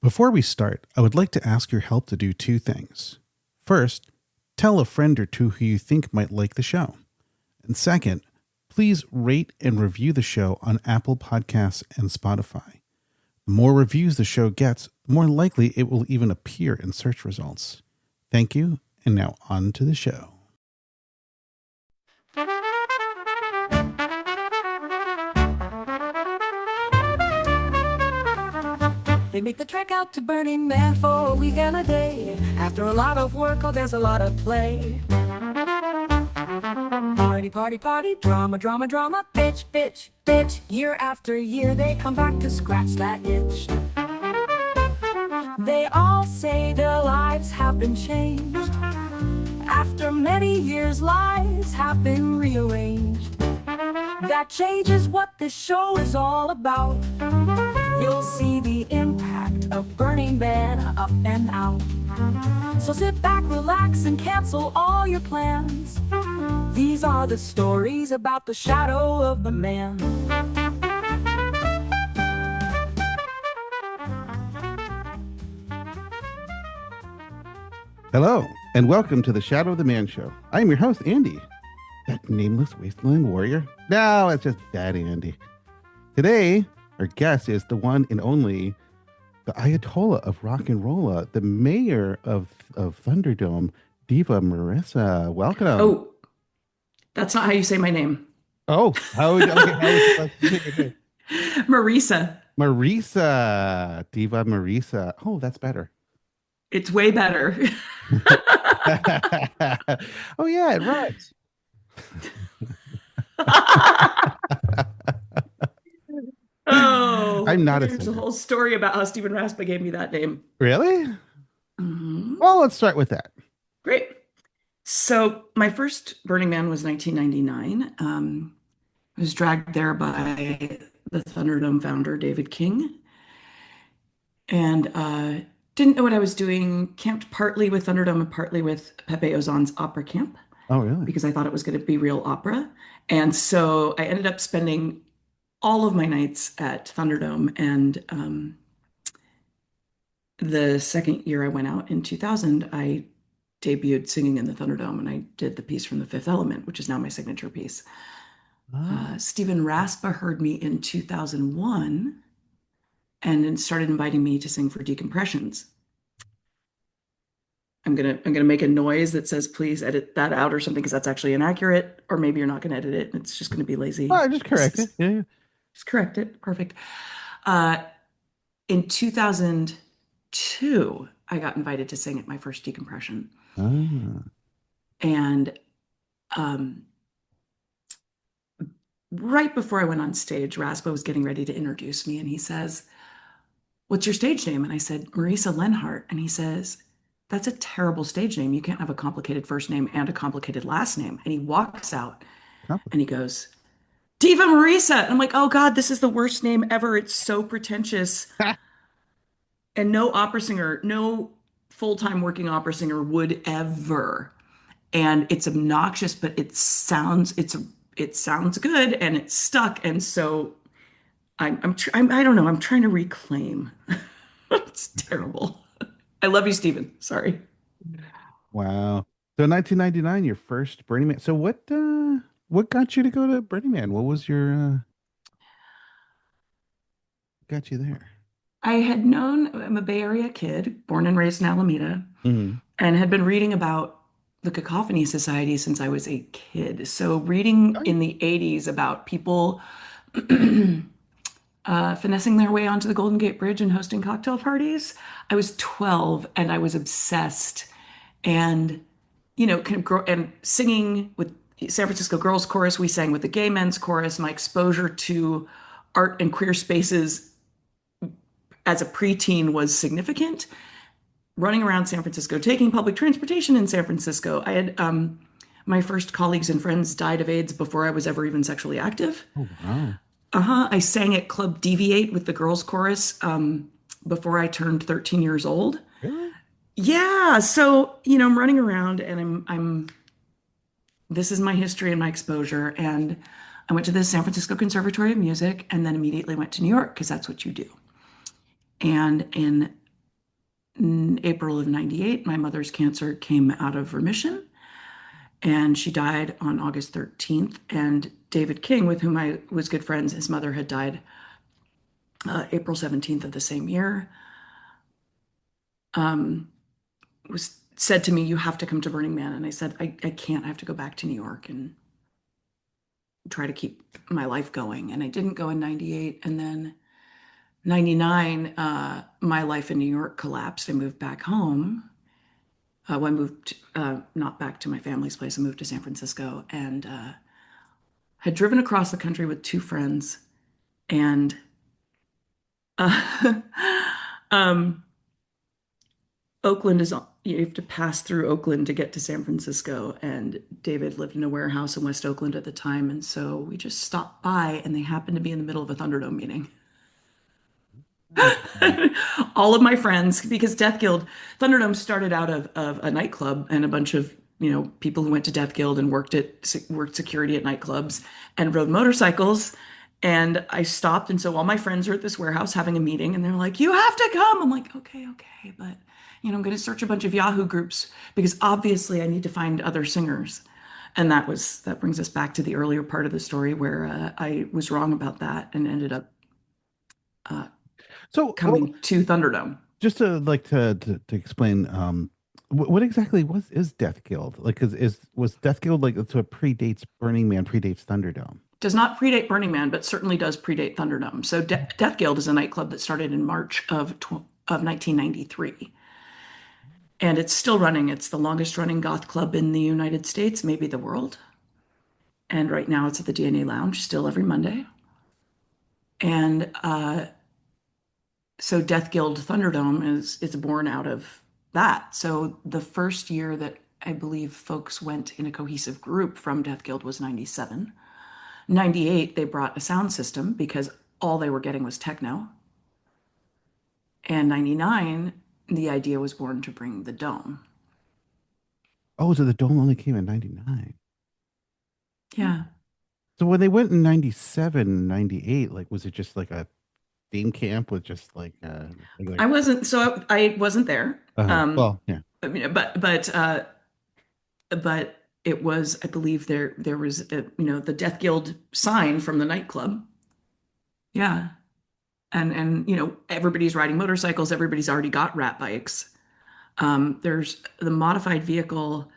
Before we start, I would like to ask your help to do two things. First, tell a friend or two who you think might like the show. And second, please rate and review the show on Apple Podcasts and Spotify. The more reviews the show gets, the more likely it will even appear in search results. Thank you, and now on to the show. They make the trek out to Burning Man for a week and a day. After a lot of work, oh, there's a lot of play. Party, party, party, drama, drama, drama, bitch, bitch, bitch. Year after year, they come back to scratch that itch. They all say their lives have been changed. After many years, lives have been rearranged. That change is what this show is all about. You'll see the impact of Burning Man up and out. So sit back, relax, and cancel all your plans. These are the stories about the shadow of the man. Hello, and welcome to the Shadow of the Man Show. I am your host, Andy, that nameless wasteland warrior. No, it's just that Andy. Today, our guest is the one and only, the Ayatollah of rock and roll, the mayor of Thunderdome, Diva Marisa. Welcome. Oh, that's not how you say my name. Oh, how would you like to say your name? Marisa. Marisa, Diva Marisa. Oh, that's better. It's way better. Oh yeah, it rhymes. Oh, I'm not a there's singer. a whole story about how Stephen Raspa gave me that name. Really? Mm-hmm. Well, let's start with that. Great. So my first Burning Man was 1999. I was dragged there by the Thunderdome founder, David King. And didn't know what I was doing. Camped partly with Thunderdome and partly with Pepe Ozan's opera camp. Oh, really? Because I thought it was going to be real opera. And so I ended up spending all of my nights at Thunderdome. And the second year I went out in 2000, I debuted singing in the Thunderdome, and I did the piece from The Fifth Element, which is now my signature piece. Stephen Raspa heard me in 2001 and then started inviting me to sing for Decompressions. I'm gonna make a noise that says please edit that out or something, because that's actually inaccurate, or maybe you're not gonna edit it and it's just gonna be lazy. Oh, just correct it. Yeah. Just correct it. Perfect. In 2002, I got invited to sing at my first Decompression. And right before I went on stage, Raspa was getting ready to introduce me, and he says, "What's your stage name?" And I said, "Marisa Lenhart." And he says, "That's a terrible stage name. You can't have a complicated first name and a complicated last name." And he walks out and he goes, "Diva Marisa." And I'm like, oh God, this is the worst name ever. It's so pretentious. And no opera singer, no full-time working opera singer would ever. And it's obnoxious, but it sounds good, and it's stuck. And so I don't know. I'm trying to reclaim. It's terrible. I love you, Stephen. Sorry. Wow. So 1999, your first Burning Man. So what got you to go to Burning Man? What was your got you there? I'm a Bay Area kid, born and raised in Alameda, and had been reading about the Cacophany Society since I was a kid. So reading in the 80s about people finessing their way onto the Golden Gate Bridge and hosting cocktail parties. I was 12 and I was obsessed, and and singing with San Francisco Girls Chorus. We sang with the Gay Men's Chorus. My exposure to art and queer spaces as a preteen was significant. Running around San Francisco, taking public transportation in San Francisco. I had my first colleagues and friends died of AIDS before I was ever even sexually active. Oh, wow. I sang at Club Deviate with the girls' chorus before I turned 13 years old. Really? Yeah. So, I'm running around, and this is my history and my exposure. And I went to the San Francisco Conservatory of Music and then immediately went to New York, because that's what you do. And in in April of 98, my mother's cancer came out of remission and she died on August 13th. And David King, with whom I was good friends, his mother had died April 17th of the same year, was said to me, "You have to come to Burning Man." And I said, I can't. I have to go back to New York and try to keep my life going. And I didn't go in 98. And then 99, my life in New York collapsed. I moved back home. Well, I moved not back to my family's place. I moved to San Francisco and had driven across the country with two friends. And uh, um, Oakland is, you have to pass through Oakland to get to San Francisco. And David lived in a warehouse in West Oakland at the time. And so we just stopped by and they happened to be in the middle of a Thunderdome meeting. Oh, All of my friends, because Death Guild, Thunderdome started out of a nightclub and a bunch of, people who went to Death Guild and worked security at nightclubs and rode motorcycles. And I stopped, and so all my friends are at this warehouse having a meeting, and they're like, "You have to come." I'm like, "Okay, okay, but I'm going to search a bunch of Yahoo groups because obviously I need to find other singers." And that brings us back to the earlier part of the story where I was wrong about that and ended up uh, so coming to Thunderdome. just to to explain, what exactly is Death Guild like? Because is was Death Guild like so it predates Burning Man, predates Thunderdome? Does not predate Burning Man, but certainly does predate Thunderdome. So Death Guild is a nightclub that started in March of 1993. And it's still running. It's the longest running goth club in the United States, maybe the world. And right now it's at the DNA Lounge, still every Monday. And so Death Guild Thunderdome is born out of that. So the first year that I believe folks went in a cohesive group from Death Guild was 97. 98, they brought a sound system because all they were getting was techno. And 99, the idea was born to bring the dome. Oh, so the Dome only came in '99. Yeah. So when they went in '97, '98, like was it just like a theme camp with just like I wasn't there. well, yeah. I mean, but it was, I believe there was the Death Guild sign from the nightclub. Yeah. And everybody's riding motorcycles, everybody's already got rat bikes. There's the modified vehicle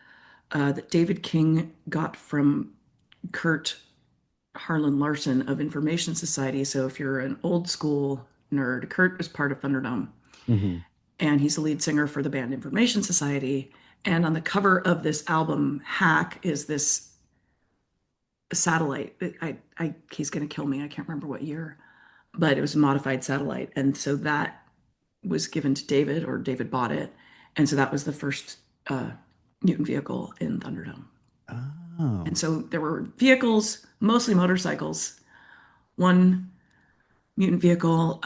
that David King got from Kurt Harlan Larson of Information Society. So if you're an old school nerd, Kurt was part of Thunderdome, Hmm. and he's the lead singer for the band Information Society. And on the cover of this album, Hack, is this satellite. He's going to kill me. I can't remember what year, but it was a modified satellite, and so that was given to David, or David bought it, and so that was the first uh, mutant vehicle in Thunderdome. And Oh. so there were vehicles, mostly motorcycles. One mutant vehicle.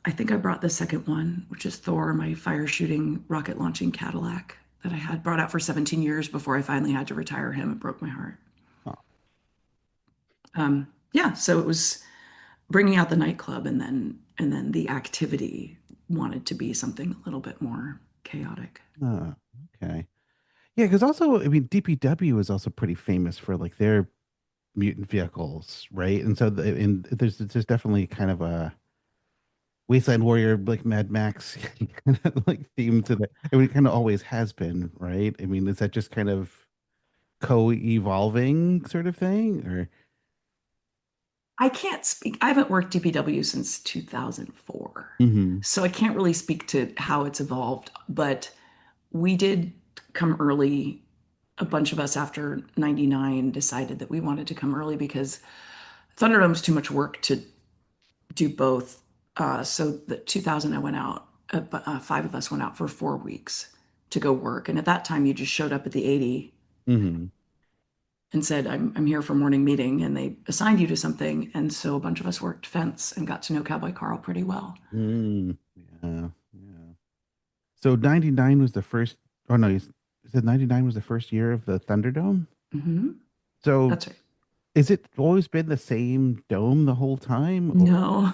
I think I brought the second one, which is Thor, my fire shooting rocket launching Cadillac that I had brought out for 17 years before I finally had to retire him. It broke my heart. Oh. Yeah, so it was bringing out the nightclub, and then the activity wanted to be something a little bit more chaotic. Oh, okay. Yeah, because also, I mean, DPW is also pretty famous for like their mutant vehicles, right? And so, there's definitely kind of a Wasteland Warrior, like Mad Max, kind of like theme to that. I mean, it kind of always has been, right? I mean, is that just kind of co-evolving sort of thing, or? I can't speak. I haven't worked DPW since 2004. Hmm. So I can't really speak to how it's evolved, but we did come early. A bunch of us after 99 decided that we wanted to come early because Thunderdome's too much work to do both. So the 2000 I went out, five of us went out for 4 weeks to go work. And at that time, you just showed up at the 80 Hmm. and said, I'm here for morning meeting. And they assigned you to something. And so a bunch of us worked fence and got to know Cowboy Carl pretty well. Mm, yeah, yeah. So '99 was the first. Oh no, you said '99 was the first year of the Thunderdome. Hmm. So That's right. is it always been the same dome the whole time? Or No.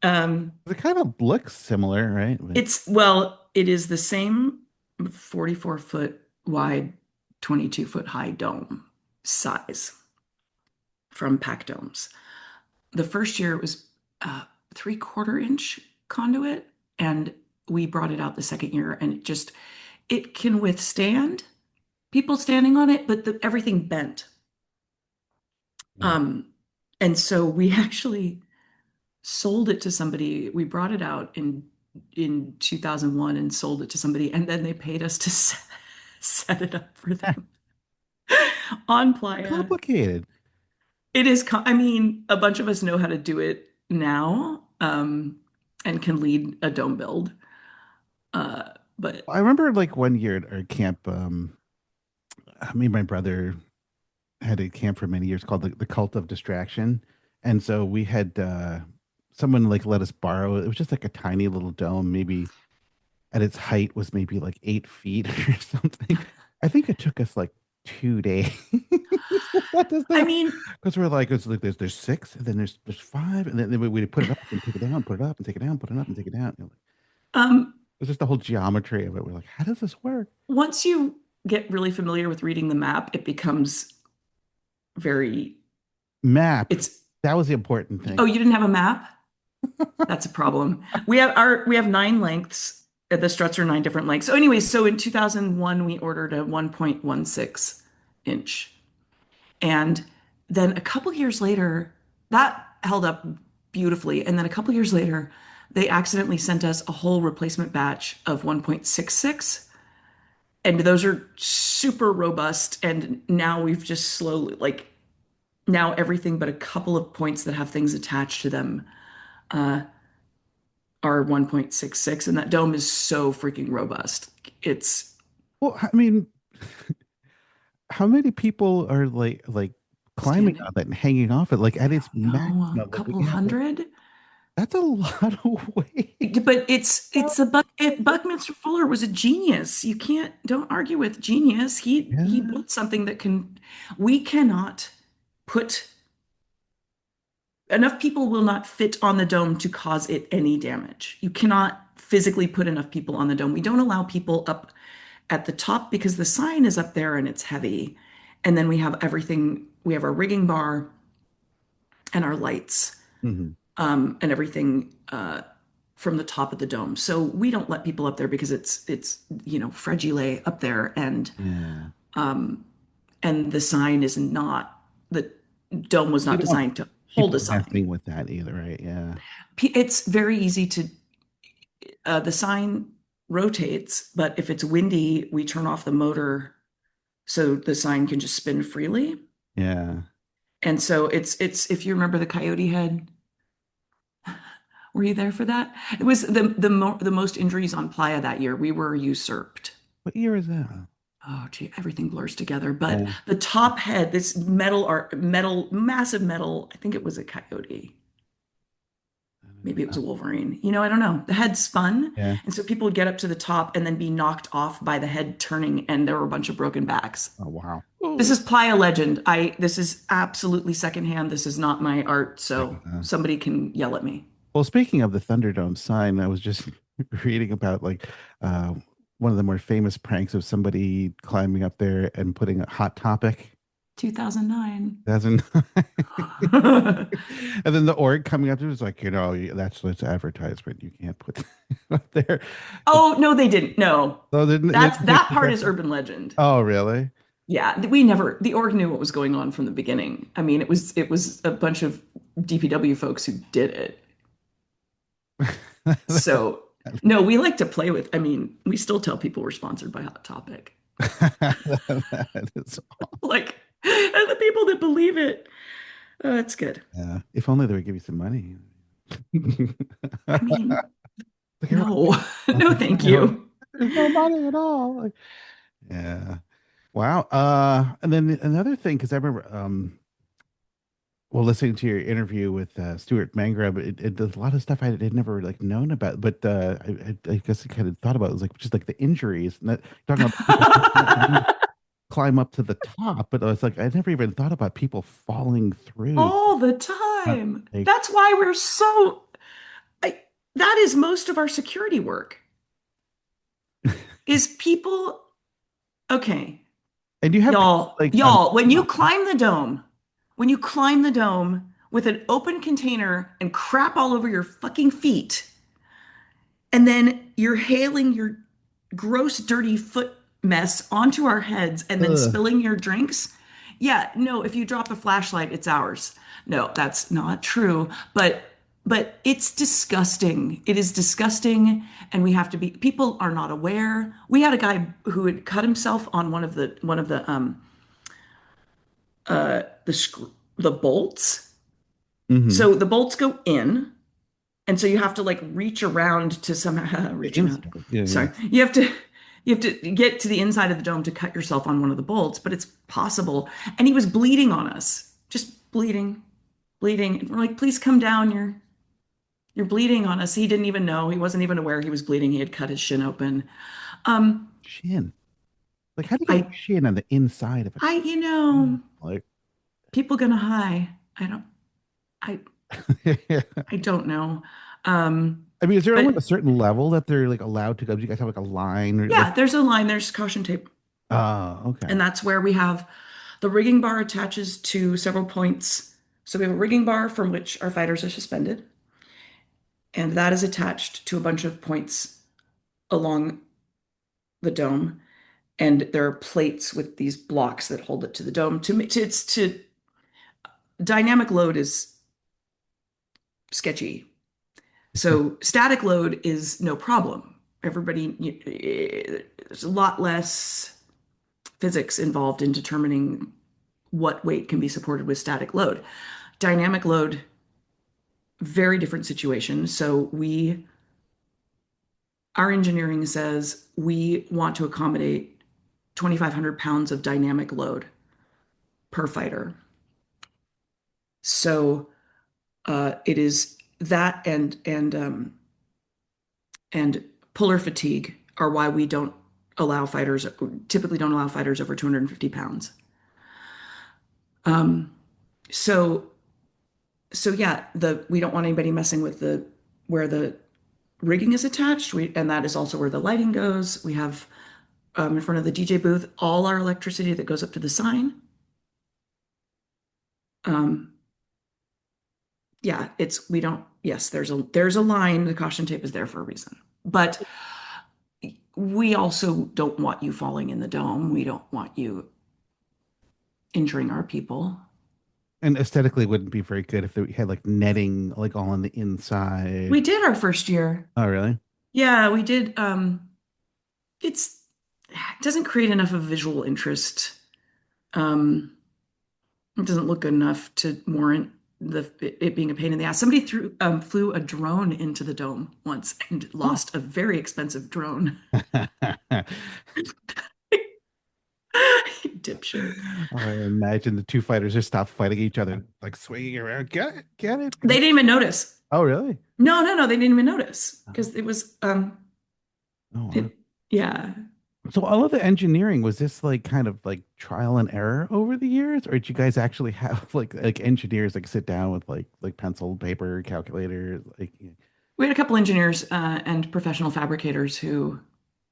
Um, It kind of looks similar, right? But it is the same 44-foot wide, 22-foot high dome size from Pac Domes. The first year it was 3/4 inch conduit, and we brought it out the second year, and it can withstand people standing on it, but everything bent. yeah. Um, and so we actually sold it to somebody. We brought it out in 2001 and sold it to somebody, and then they paid us to set it up for them on playa. Complicated. It is, I mean, a bunch of us know how to do it now, and can lead a dome build. But I remember like one year at our camp, me and my brother had a camp for many years called the Cult of Distraction. And so we had someone like let us borrow it. It was just like a tiny little dome, maybe at its height was maybe like 8 feet or something. I think it took us like 2 days. What does I that? mean, Because we're like, it's like there's six, and then there's five, and then we put it up and take it down, put it up and take it down, put it up and take it down. um, It was just the whole geometry of it. We're like, how does this work? once you get really familiar with reading the map, it becomes very, Map. it's, That was the important thing. oh, you didn't have a map? That's a problem. We have 9 lengths. The struts are 9 different lengths. So anyway, so in 2001 we ordered a 1.16 inch. And then a couple years later, that held up beautifully. And then a couple years later, they accidentally sent us a whole replacement batch of 1.66. And those are super robust. And now we've just slowly, like, now everything but a couple of points that have things attached to them are 1.66. And that dome is so freaking robust. It's Well, I mean, how many people are like climbing standing. on it and hanging off it like I at its don't know, a maximum? Like, couple yeah, like, hundred. that's a lot of weight. But it's a Buckminster Fuller was a genius. You don't argue with genius. He Yeah. built something that we cannot put enough people will not fit on the dome to cause it any damage. You cannot physically put enough people on the dome. We don't allow people up at the top because the sign is up there and it's heavy. And then we have everything, we have our rigging bar and our lights, Hmm. and everything from the top of the dome. So we don't let people up there because it's fragile up there, Yeah. and the sign is not the dome was You not don't want designed to hold a people sign. messing with that either, right? Yeah. It's very easy to the sign rotates, but if it's windy, we turn off the motor so the sign can just spin freely. Yeah. And so it's if you remember the coyote head, were you there for that? It was the most injuries on playa that year. We were usurped. What year is that? Oh, gee, everything blurs together. But Yeah. the top head, this metal, massive metal, I think it was a coyote. Maybe it was a wolverine. I don't know. The head spun, Yeah. and so people would get up to the top and then be knocked off by the head turning, and there were a bunch of broken backs. Oh, wow. This Oh. is playa legend. This is absolutely secondhand. This is not my art, so Yeah. somebody can yell at me. Well, speaking of the Thunderdome sign, I was just reading about like uh, one of the more famous pranks of somebody climbing up there and putting a hot topic 2009. as an and then the org coming up to it was like, that's advertisement. You can't put that up there. Oh, no, they didn't. No. So they That part is urban legend. oh, really? Yeah, the org knew what was going on from the beginning. I mean, it was a bunch of DPW folks who did it. So, no, we like to play with, I mean, we still tell people we're sponsored by Hot Topic. That is, Like, and the people that believe it, it's good. yeah. If only they would give you some money. I mean, Like no, no, thank everyone, you. there's no money at all. Like, yeah. Wow. And then another thing, because I remember, well, listening to your interview with Stuart Mangrove, there's a lot of stuff I had never like known about, but I guess I kind of thought about it was like just like the injuries, and that, talking about people who climb up to the top, but I was like, I never even thought about people falling through. All the Uh, time. Like, That's why we're so that is most of our security work is people. Okay, And you have people like on. y'all, when you climb the dome with an open container and crap all over your fucking feet, and then you're hailing your gross, dirty foot mess onto our heads and then Ugh. spilling your drinks. Yeah, no, if you drop a flashlight, it's ours. No, that's not true. But it's disgusting. It is disgusting, and we have to be. People are not aware. We had a guy who had cut himself on the bolts. Hmm. So the bolts go in, and so you have to like reach around to somehow The reach around. inside. Yeah, yeah. Sorry, you have to get to the inside of the dome to cut yourself on one of the bolts, but it's possible. And he was bleeding on us, just bleeding, bleeding. And we're like, please come down. You're bleeding on us. He didn't even know. He wasn't even aware he was bleeding. He had cut his shin open. Um, Shin. Like, how do you get your I shin on the inside of a I you dome? know, Like, people gonna high. I I I don't know. Um, mean, is there only but a certain level that they're like allowed to go? Do you guys have like a line or like? yeah, there's a line, there's caution tape. Oh, okay. And that's where we have the rigging bar attaches to several points. So we have a rigging bar from which our fighters are suspended, and that is attached to a bunch of points along the dome. And there are plates with these blocks that hold it to the dome. To dynamic load is sketchy. So static load is no problem. There's a lot less physics involved in determining what weight can be supported with static load. Dynamic load, very different situation. So our engineering says we want to accommodate 2,500 pounds of dynamic load per fighter. So it is that and puller fatigue are why we don't allow fighters typically don't allow fighters over 250 pounds. So so yeah, the we don't want anybody messing with the where the rigging is attached. And that is also where the lighting goes. We have in front of the DJ booth all our electricity that goes up to the sign. Um, yeah, it's we don't. Yes, there's a line. The caution tape is there for a reason, but we also don't want you falling in the dome. We don't want you injuring our people. And aesthetically, it wouldn't be very good if they had like netting like all on the inside. We did our first year. Oh, really? Yeah, we did. It's it doesn't create enough of visual interest. Um, it doesn't look good enough to warrant it being a pain in the ass. Somebody flew a drone into the dome once and Oh. lost a very expensive drone. Dipshit. I imagine the two fighters just stop fighting each other, like swinging around. Get it, get it. They didn't even notice. Oh, really? No, they didn't even notice Oh, because it was wow. it, yeah. So all of the engineering was this like kind of like trial and error over the years, or did you guys actually have like engineers like sit down with like pencil, paper, calculator, like? We had a couple engineers and professional fabricators who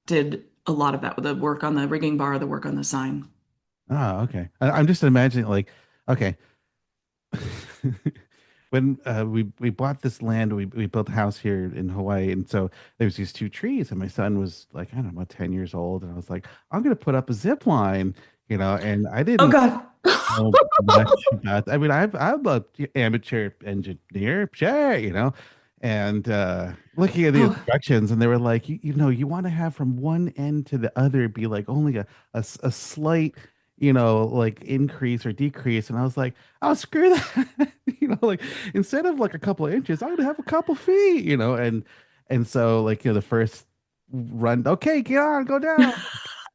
did a lot of that, the work on the rigging bar, the work on the sign. Oh, okay. I'm just imagining like, okay, when we bought this land, we built a house here in Hawaii, and so there's these two trees, and my son was like, I don't know, 10 years old, and I was like, I'm gonna put up a zip line, and I Oh didn't God. know much about. I mean, I'm a amateur engineer, sure, and looking at the Oh, instructions, and they were like, you want to have from one end to the other be like only a slight, like increase or decrease, and I was like, oh, screw that, like instead of like a couple of inches, I'm gonna have a couple feet, and so like the first run, okay, get on, go down,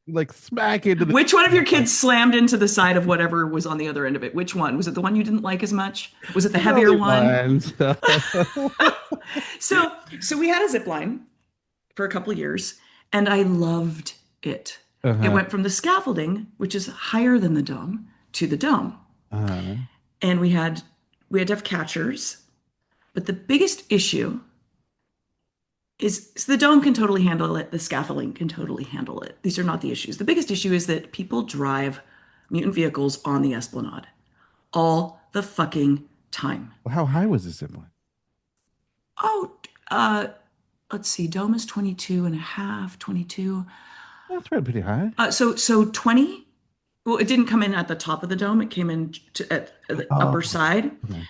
like smack into the. which one of your Like, kids slammed into the side of whatever was on the other end of it? Which one? Was it the one you didn't like as much? Was it the there's heavier only one? one, so. So we had a zip line for a couple of years, and I loved it. It Uh-huh. went from the scaffolding, which is higher than the dome, to the dome. Uh-huh. And we had to have catchers. But the biggest issue is so the dome can totally handle it. The scaffolding can totally handle it. These are not the issues. The biggest issue is that people drive mutant vehicles on the Esplanade all the fucking time. Well, how high was the zip line? Oh, uh, let's see. Dome is 22 and a half, 22. That's pretty high. So 20. Well, it didn't come in at the top of the dome. It came in at the Oh, upper side. okay.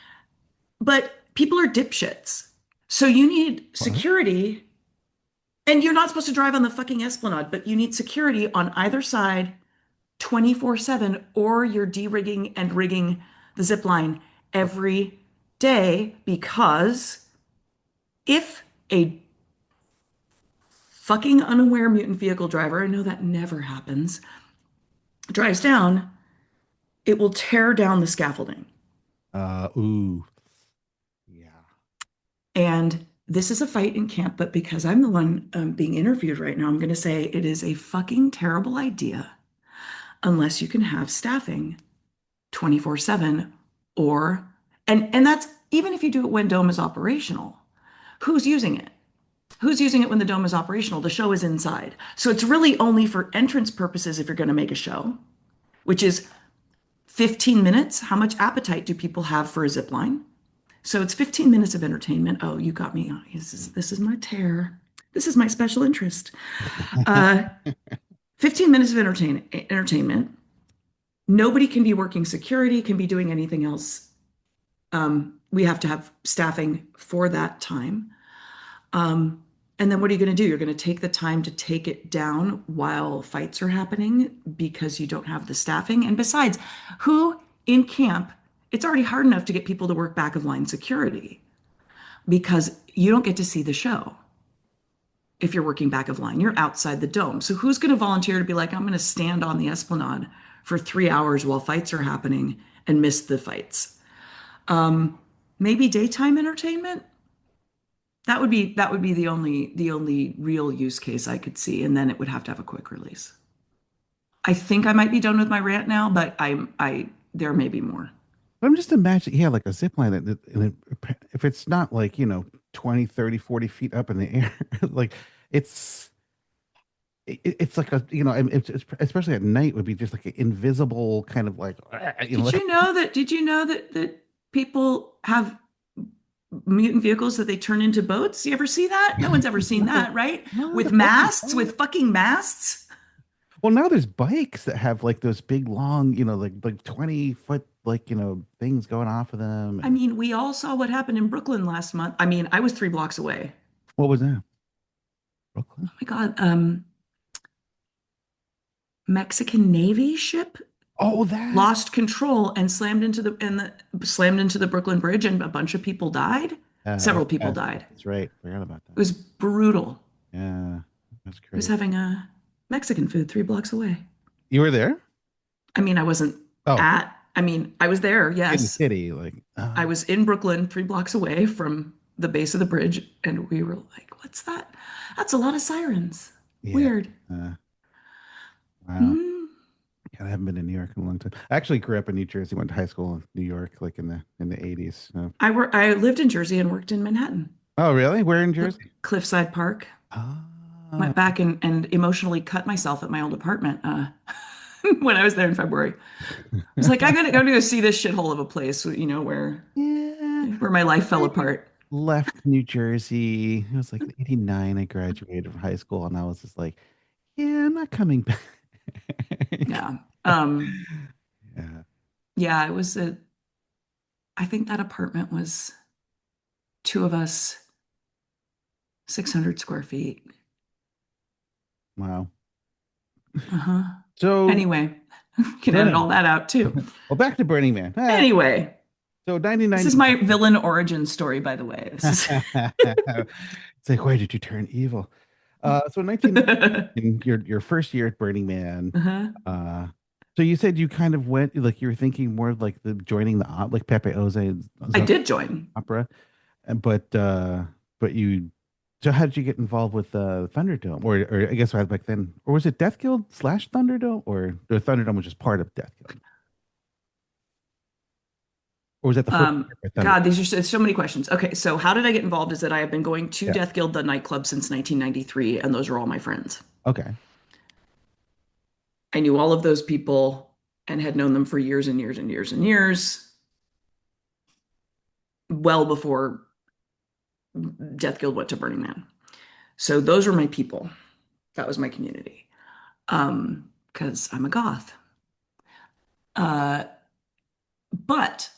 But people are dipshits. So you need What? security, and you're not supposed to drive on the fucking Esplanade, but you need security on either side 24/7, or you're de-rigging and rigging the zip line every day because if a fucking unaware mutant vehicle driver, I know that never happens, drives down, it will tear down the scaffolding. Ooh. Yeah. And this is a fight in camp, but because I'm the one being interviewed right now, I'm going to say it is a fucking terrible idea unless you can have staffing 24/7 or and that's even if you do it when dome is operational. Who's using it? Who's using it when the dome is operational? The show is inside. So it's really only for entrance purposes if you're going to make a show, which is 15 minutes. How much appetite do people have for a zip line? So it's 15 minutes of entertainment. Oh, you got me. This is my tear. This is my special interest. Uh, 15 minutes of entertainment. Nobody can be working security, can be doing anything else. We have to have staffing for that time. And then what are you going to do? You're going to take the time to take it down while fights are happening because you don't have the staffing. And besides, who in camp, it's already hard enough to get people to work back of line security because you don't get to see the show if you're working back of line. You're outside the dome. So who's going to volunteer to be like, I'm going to stand on the Esplanade for 3 hours while fights are happening and miss the fights? Maybe daytime entertainment. That would be the only real use case I could see, and then it would have to have a quick release. I think I might be done with my rant now, but I there may be more. But I'm just imagining, yeah, like a zip line if it's not like, 20, 30, 40 feet up in the air, like it's it's like it's especially at night would be just like an invisible kind of like, Did like, you know that? Did you know that people have mutant vehicles that they turn into boats? You ever see that? No one's ever seen that, right? no, With the fucking masts, with fucking masts. well, now there's bikes that have like those big long, like 20-foot like, things going off of them. I And mean, we all saw what happened in Brooklyn last month. I mean, I was 3 blocks away. what was that? Oh Brooklyn? my God, Mexican Navy ship Oh, that. lost control and slammed into the Brooklyn Bridge, and a bunch of people died. Oh, Several people yeah, died. that's right. Forgot about It that. was brutal. Yeah, that's I was crazy. having a Mexican food 3 blocks away. You were there? I mean, I wasn't Oh, I mean, I was there, in the yes. city, like, I was in Brooklyn, 3 blocks away from the base of the bridge, and we were like, what's that? That's a lot of sirens. yeah. Weird. Uh, wow. Mm. God, I haven't been to New York in a long time. I actually grew up in New Jersey, went to high school in New York, like in the 80s. So. I lived in Jersey and worked in Manhattan. Oh, really? Where in Jersey? Cliffside Park. Ah, Went back and emotionally cut myself at my old apartment when I was there in February. I was like, I gotta go see this shithole of a place, yeah. where my life fell I apart. left New Jersey. It was like in 89. I graduated from high school, and I was just like, yeah, I'm not coming back. Yeah. Yeah. Yeah, I think that apartment was two of us, 600 square feet. Wow. Uh-huh. So Anyway, can edit Burning. all that out too. Well, back to Burning Man. Anyway, So this is 1999. my villain origin story, by the way. This is It's like, why did you turn evil? So 1999, your first year at Burning Man. Uh-huh. Uh, so you said you kind of went like you were thinking more of like the joining the like Pepe I Ozan did join. opera, but you. So how did you get involved with Thunderdome, or I guess back then, or was it Death Guild slash Thunderdome, or the Thunderdome was just part of Death Guild, or was that the first year at Thunder? God, these are so many questions. Okay, so how did I get involved? Is that I have been going to Yeah. Death Guild, the nightclub, since 1993, and those are all my friends. Okay. I knew all of those people and had known them for years and years and years and years, well before Death Guild went to Burning Man. So those were my people. That was my community. Because I'm a goth. Uh, but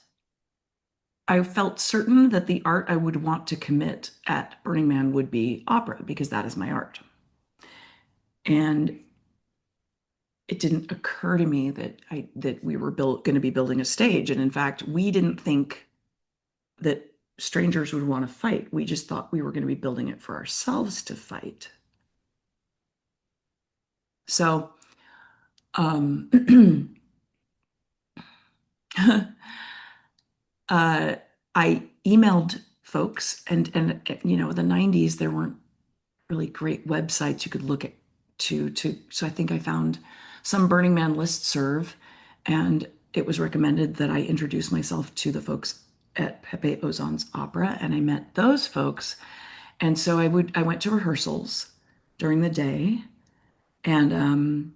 I felt certain that the art I would want to commit at Burning Man would be opera because that is my art. And it didn't occur to me that we were going to be building a stage. And in fact, we didn't think that strangers would want to fight. We just thought we were going to be building it for ourselves to fight. So, um, uh, I emailed folks, and the 90s there weren't really great websites you could look at to so I think I found some Burning Man listserv, and it was recommended that I introduce myself to the folks at Pepe Ozan's opera, and I met those folks. And so I went to rehearsals during the day, and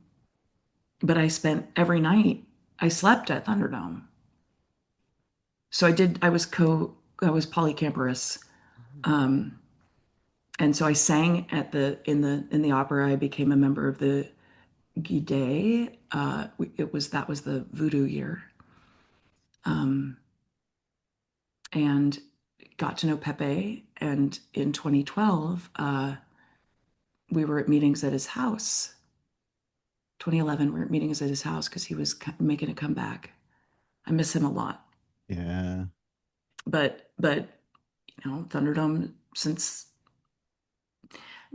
but I spent every night I slept at Thunderdome. So I was polycamperous. Um, and so I sang at the opera. I became a member of the Guide. That was the voodoo year. Um, and got to know Pepe. And in 2012, we were at meetings at his house. 2011, we were at meetings at his house because he was making a comeback. I miss him a lot. Yeah. But Thunderdome, since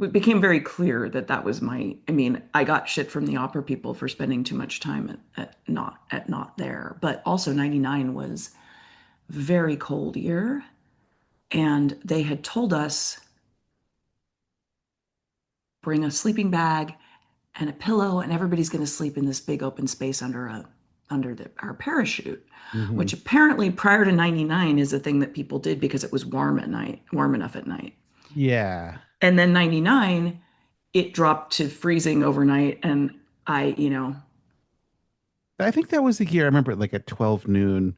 it became very clear that that was I mean, I got shit from the opera people for spending too much time at not there, but also 99 was a very cold year, and they had told us bring a sleeping bag and a pillow, and everybody's going to sleep in this big open space our parachute, Hmm. which apparently prior to 99 is a thing that people did because it was warm enough at night. Yeah. And then 99, it dropped to freezing overnight. And I, I think that was the year I remember like at 12 noon,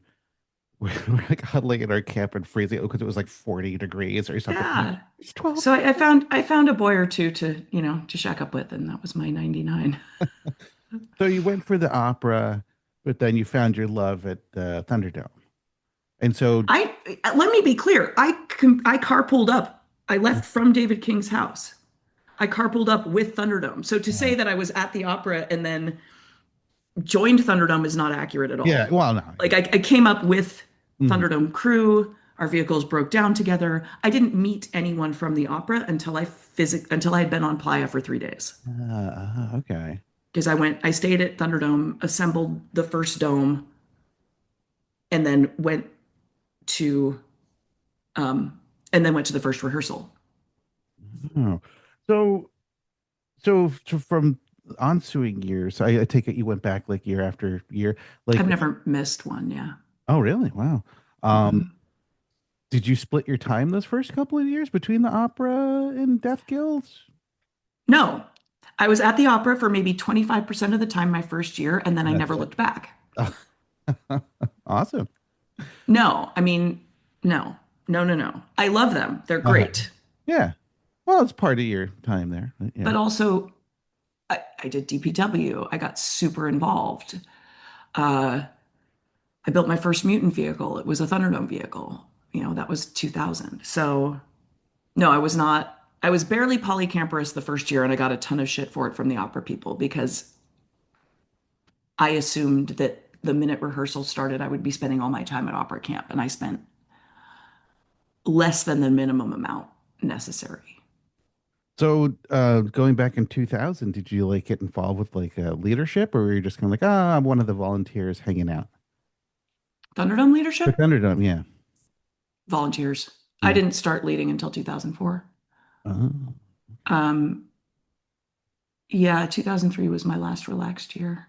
we're like huddling in our camp and freezing because it was like 40 degrees or something. yeah. It's 12. So I found a boy or two to shack up with, and that was my 99. So you went for the opera, but then you found your love at the Thunderdome. And so, I Let me be clear. I carpooled up. I left from David King's house. I carpooled up with Thunderdome. So to say that I was at the opera and then joined Thunderdome is not accurate at yeah, all. well, no. Like I came up with Mhm. Thunderdome crew. Our vehicles broke down together. I didn't meet anyone from the opera until I had been on playa for 3 days. Okay. Because I stayed at Thunderdome, assembled the first dome, and then to um, went to the first rehearsal. Oh. So, so from ensuing years, I take it you went back like year after year. I've Like, never missed one. Yeah. oh, really? Wow. Um, Mm-mm. did you split your time those first couple of years between the opera and Death Guilds? No, I was at the opera for maybe 25% of the time my first year, and then I That's never it. looked back. Awesome. No, I mean, no, no, no, no. I love them. They're Uh-huh. great. Yeah. Well, it's part of your time there. But yeah. But also, I did DPW. I got super involved. Uh, I built my first mutant vehicle. It was a Thunderdome vehicle. That was 2000. So, no, I was not. I was barely polycamperous the first year, and I got a ton of shit for it from the opera people because I assumed that the minute rehearsal started, I would be spending all my time at opera camp, and I spent less than the minimum amount necessary. So, going back in 2000, did you like get involved with like leadership, or were you just kind of like, ah, I'm one of the volunteers hanging out? Thunderdome For leadership? Thunderdome, yeah. Volunteers. I Yeah. didn't start leading until 2004. Oh. Um, yeah, 2003 was my last relaxed year.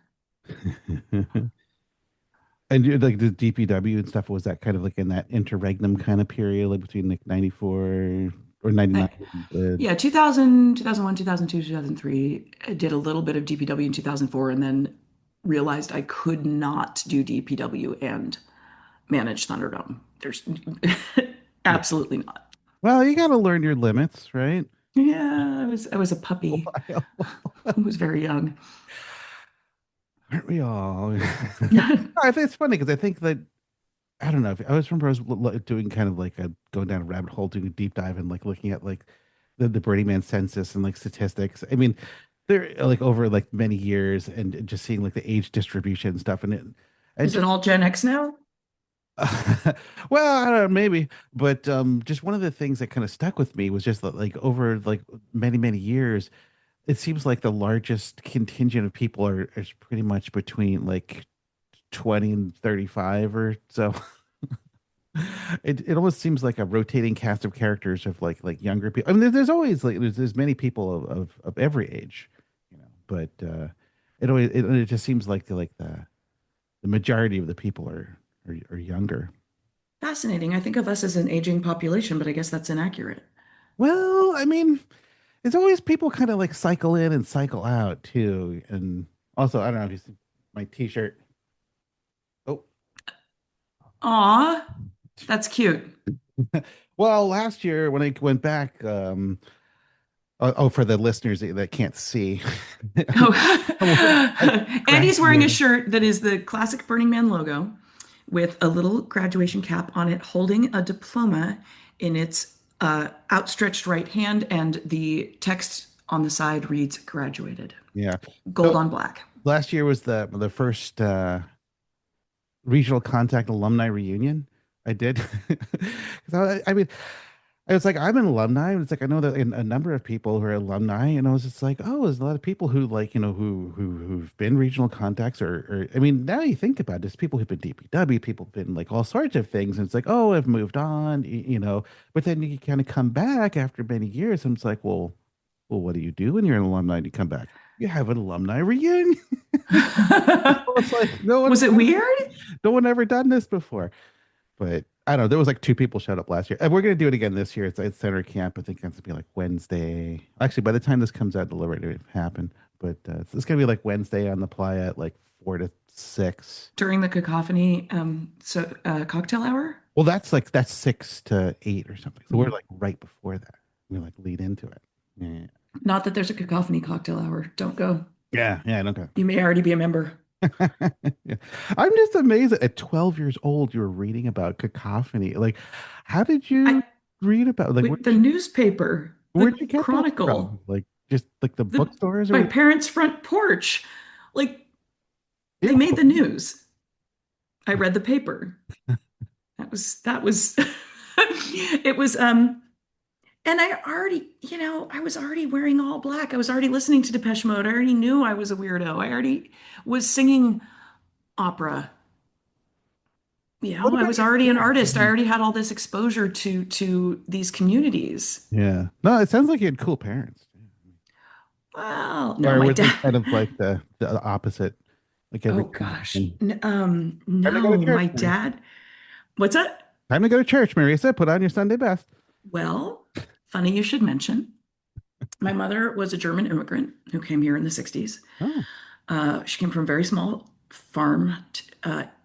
And like the DPW and stuff, was that kind of like in that interregnum kind of period, like between like 94 or 99? I, yeah, 2000, 2001, 2002, 2003. I did a little bit of DPW in 2004 and then realized I could not do DPW and manage Thunderdome. There's Yeah. absolutely not. Well, you got to learn your limits, right? Yeah, I was a puppy. While. I was very young. Aren't we all? I think it's funny because I think that I don't know. If, I always remember I was doing kind of like a going down a rabbit hole, doing a deep dive and like looking at like the Burning Man census and like statistics. I mean, they're like over like many years and just seeing like the age distribution and stuff and it Is it just all Gen X now? well, I don't know, maybe, but just one of the things that kind of stuck with me was just that, like over like many years, it seems like the largest contingent of people are is pretty much between like 20 and 35 or so. It almost seems like a rotating cast of characters of like younger people. I mean, there's always like there's many people of every age, but it just seems like the majority of the people are younger. Fascinating. I think of us as an aging population, but I guess that's inaccurate. Well, I mean, it's always people kind of like cycle in and cycle out too. And also, I don't know if you see my t-shirt. Oh, Aw, that's cute. well, last year when I went back, for the listeners that can't see, I Oh, Andy's wearing a graduated. shirt that is the classic Burning Man logo with a little graduation cap on it, holding a diploma in its outstretched right hand, and the text on the side reads graduated. Yeah. Gold So on black. last year was the first regional contact alumni reunion I did. 'Cause I mean, it was like I'm an alumni, and it's like I know that a number of people who are alumni, and I was just like, oh, there's a lot of people who like who've been regional contacts, or I mean, now you think about it, there's people who've been DPW, people who've been like all sorts of things, and it's like, oh, I've moved on, but then you kind of come back after many years, and it's like, well, what do you do when you're an alumni and you come back? You have an alumni reunion. It's like Was it weird? no one ever done this before. But I don't know. There was like two people showed up last year. And we're gonna do it again this year. It's center camp. I think it's gonna be like Wednesday. Actually, by the time this comes out, it'll already happen. But it's gonna be like Wednesday on the playa at like 4 to 6. During the cacophony cocktail hour? Well, that's 6 to 8 or something. So we're like right before that. We like lead into it. Yeah. Not that there's a cacophony cocktail hour. Don't go. Yeah, okay. You may already be a member. Yeah. I'm just amazed that at 12 years old you were reading about cacophony. Like, how did I you read about like with the newspaper, where'd the you get that Chronicle, from? Like just like the the bookstores my or parents' front porch. Like they yeah. made the news. I read the paper. That was it was and I was already wearing all black. I was already listening to Depeche Mode. I already knew I was a weirdo. I already was singing opera. What I about was your already an parents? artist. I already had all this exposure to these communities. Yeah. No, it sounds like you had cool parents. Well, no, Or my were they dad. kind of like the opposite? Like Oh every gosh. time to go to No, church, my Marisa. dad. What's that? Time to go to church, Marisa. Put on your Sunday best. Well, funny you should mention. My mother was a German immigrant who came here in the 60s. Oh, She came from a very small farm,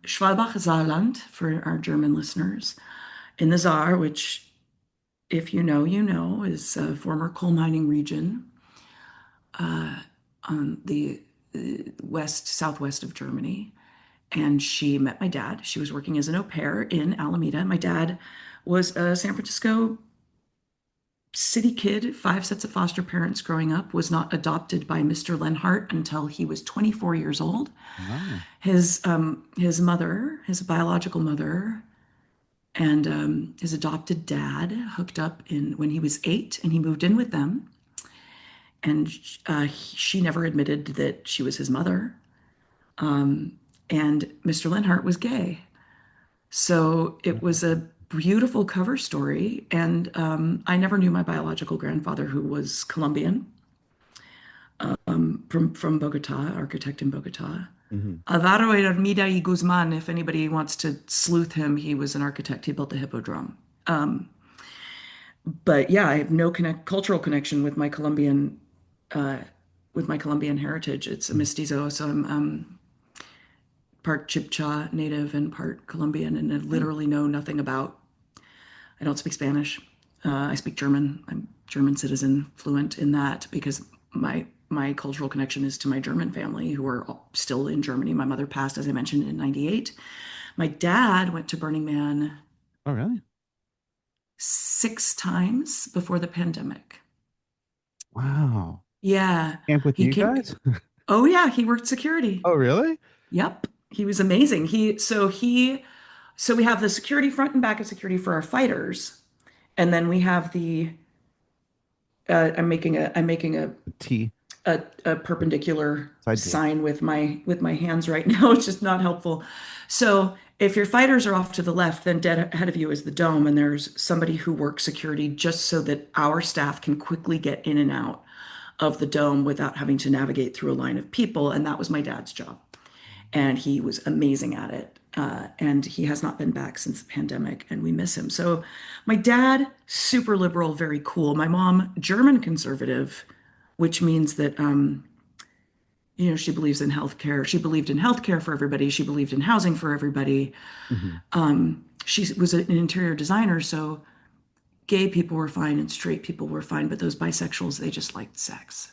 Schwalbach, Saarland, for our German listeners, in the Saar, which, if you know, you know, is a former coal mining region on the southwest of Germany. And she met my dad. She was working as an au pair in Alameda. My dad was a San Francisco city kid, 5 sets of foster parents growing up, was not adopted by Mr. Lenhart until he was 24 years old. wow. His mother, his biological mother, and his adopted dad hooked up in when he was 8, and he moved in with them. And she never admitted that she was his mother. And Mr. Lenhart was gay. So it was a beautiful cover story. And I never knew my biological grandfather, who was Colombian. from Bogota, architect in Bogota. Hmm. Alvaro Hermida y Guzman, if anybody wants to sleuth him, he was an architect. He built the Hippodrome. But yeah, I have no cultural connection uh, with my Colombian heritage. It's a mestizo, so I'm part Chibcha native and part Colombian, and I literally know nothing about. I don't speak Spanish. I speak German. I'm German citizen, fluent in that because my cultural connection is to my German family who are still in Germany. My mother passed, as I mentioned, in '98. My dad went to Burning Man Oh, really? 6 times before the pandemic. Wow. Yeah, Camp with he you came. guys? Oh yeah, he worked security. Oh, really? Yep, he was amazing. So we have the security front and back of security for our fighters, and then we have the. I'm making T. a perpendicular Side T. sign with my hands right now. It's just not helpful. So if your fighters are off to the left, then dead ahead of you is the dome, and there's somebody who works security just so that our staff can quickly get in and out of the dome without having to navigate through a line of people. And that was my dad's job. And he was amazing at it. And he has not been back since the pandemic, and we miss him. So, my dad, super liberal, very cool. My mom, German conservative, which means that she believes in healthcare. She believed in healthcare for everybody. She believed in housing for everybody. Hmm. She was an interior designer, so gay people were fine and straight people were fine, but those bisexuals, they just liked sex.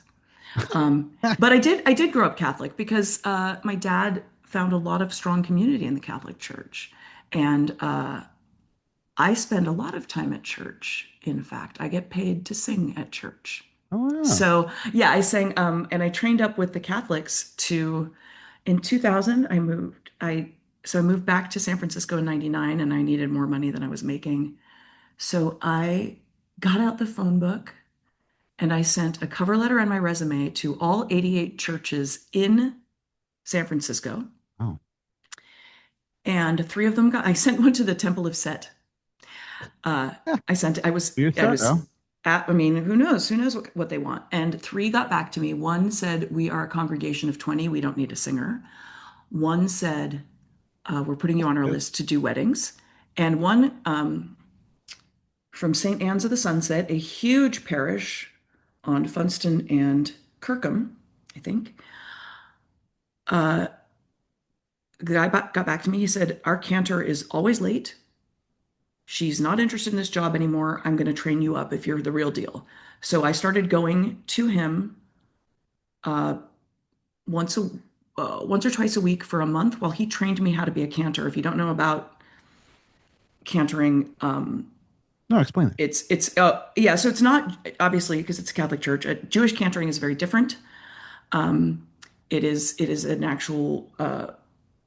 But I did grow up Catholic because my dad found a lot of strong community in the Catholic Church, and I spend a lot of time at church. In fact, I get paid to sing at church. Oh, yeah. So yeah, I sang, and I trained up with the Catholics to. In 2000, I moved back to San Francisco in '99, and I needed more money than I was making. So I got out the phone book and I sent a cover letter and my resume to all 88 churches in San Francisco. Oh, And three of them I sent one to the Temple of Set. Uh, yeah. Weird I start, though. was I mean, who knows what they want. And three got back to me. One said, we are a congregation of 20. We don't need a singer. One said, we're putting you That's on our good. list to do weddings. And one from St. Anne's of the Sunset, a huge parish on Funston and Kirkham, I think. The guy got back to me. He said, our cantor is always late. She's not interested in this job anymore. I'm going to train you up if you're the real deal. So I started going to him uh, once a once or twice a week for a month while he trained me how to be a cantor. If you don't know about cantoring, No, explain it. it's yeah. So it's not obviously because it's a Catholic church. Jewish cantoring is very different. It is an actual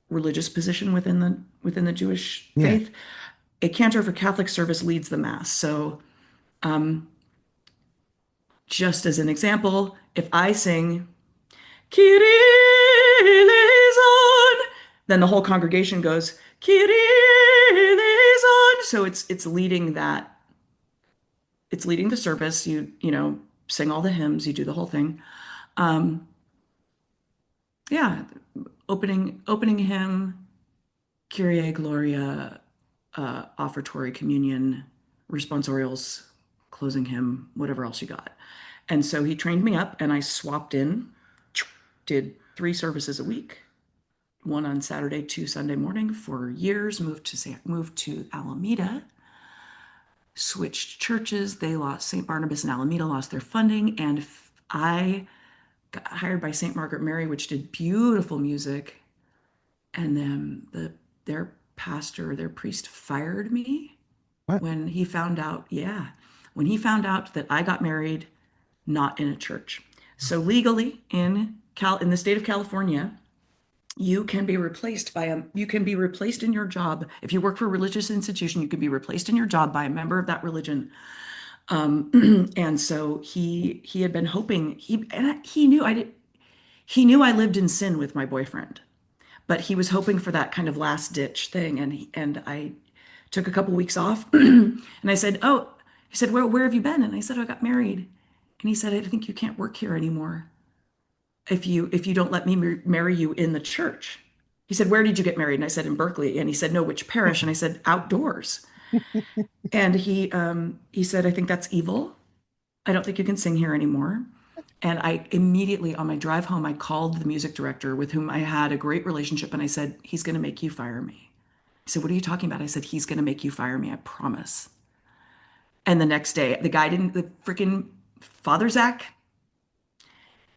religious position within the Jewish Yeah. faith. A cantor for Catholic service leads the mass. So just as an example, if I sing Kyrie eleison, then the whole congregation goes Kyrie eleison. So it's leading the service. You sing all the hymns, you do the whole thing. Yeah, opening hymn, Kyrie Gloria, offertory communion, responsorials, closing hymn, whatever else you got. And so he trained me up, and I swapped in, did 3 services a week, one on Saturday, two Sunday morning for years. Moved to Alameda, switched churches. They lost St. Barnabas and Alameda lost their funding, and I got hired by St. Margaret Mary, which did beautiful music. And then their pastor, their priest fired me What? when he found out, yeah, when he found out that I got married not in a church. So legally in the state of California, you can be replaced in your job. If you work for a religious institution, you can be replaced in your job by a member of that religion. And so he had been hoping he knew I lived in sin with my boyfriend, but he was hoping for that kind of last ditch thing. And I took a couple weeks off, and I said, "Oh," he said, "Where have you been?" And I said, "I got married." And he said, "I think you can't work here anymore." if you don't let me marry you in the church. He said, where did you get married? And I said, in Berkeley. And he said, no, which parish? And I said, outdoors. And he said, I think that's evil. I don't think you can sing here anymore. And I immediately, on my drive home, I called the music director with whom I had a great relationship. And I said, he's going to make you fire me. He said, what are you talking about? I said, he's going to make you fire me. I promise. And the next day, the guy didn't, the freaking Father Zach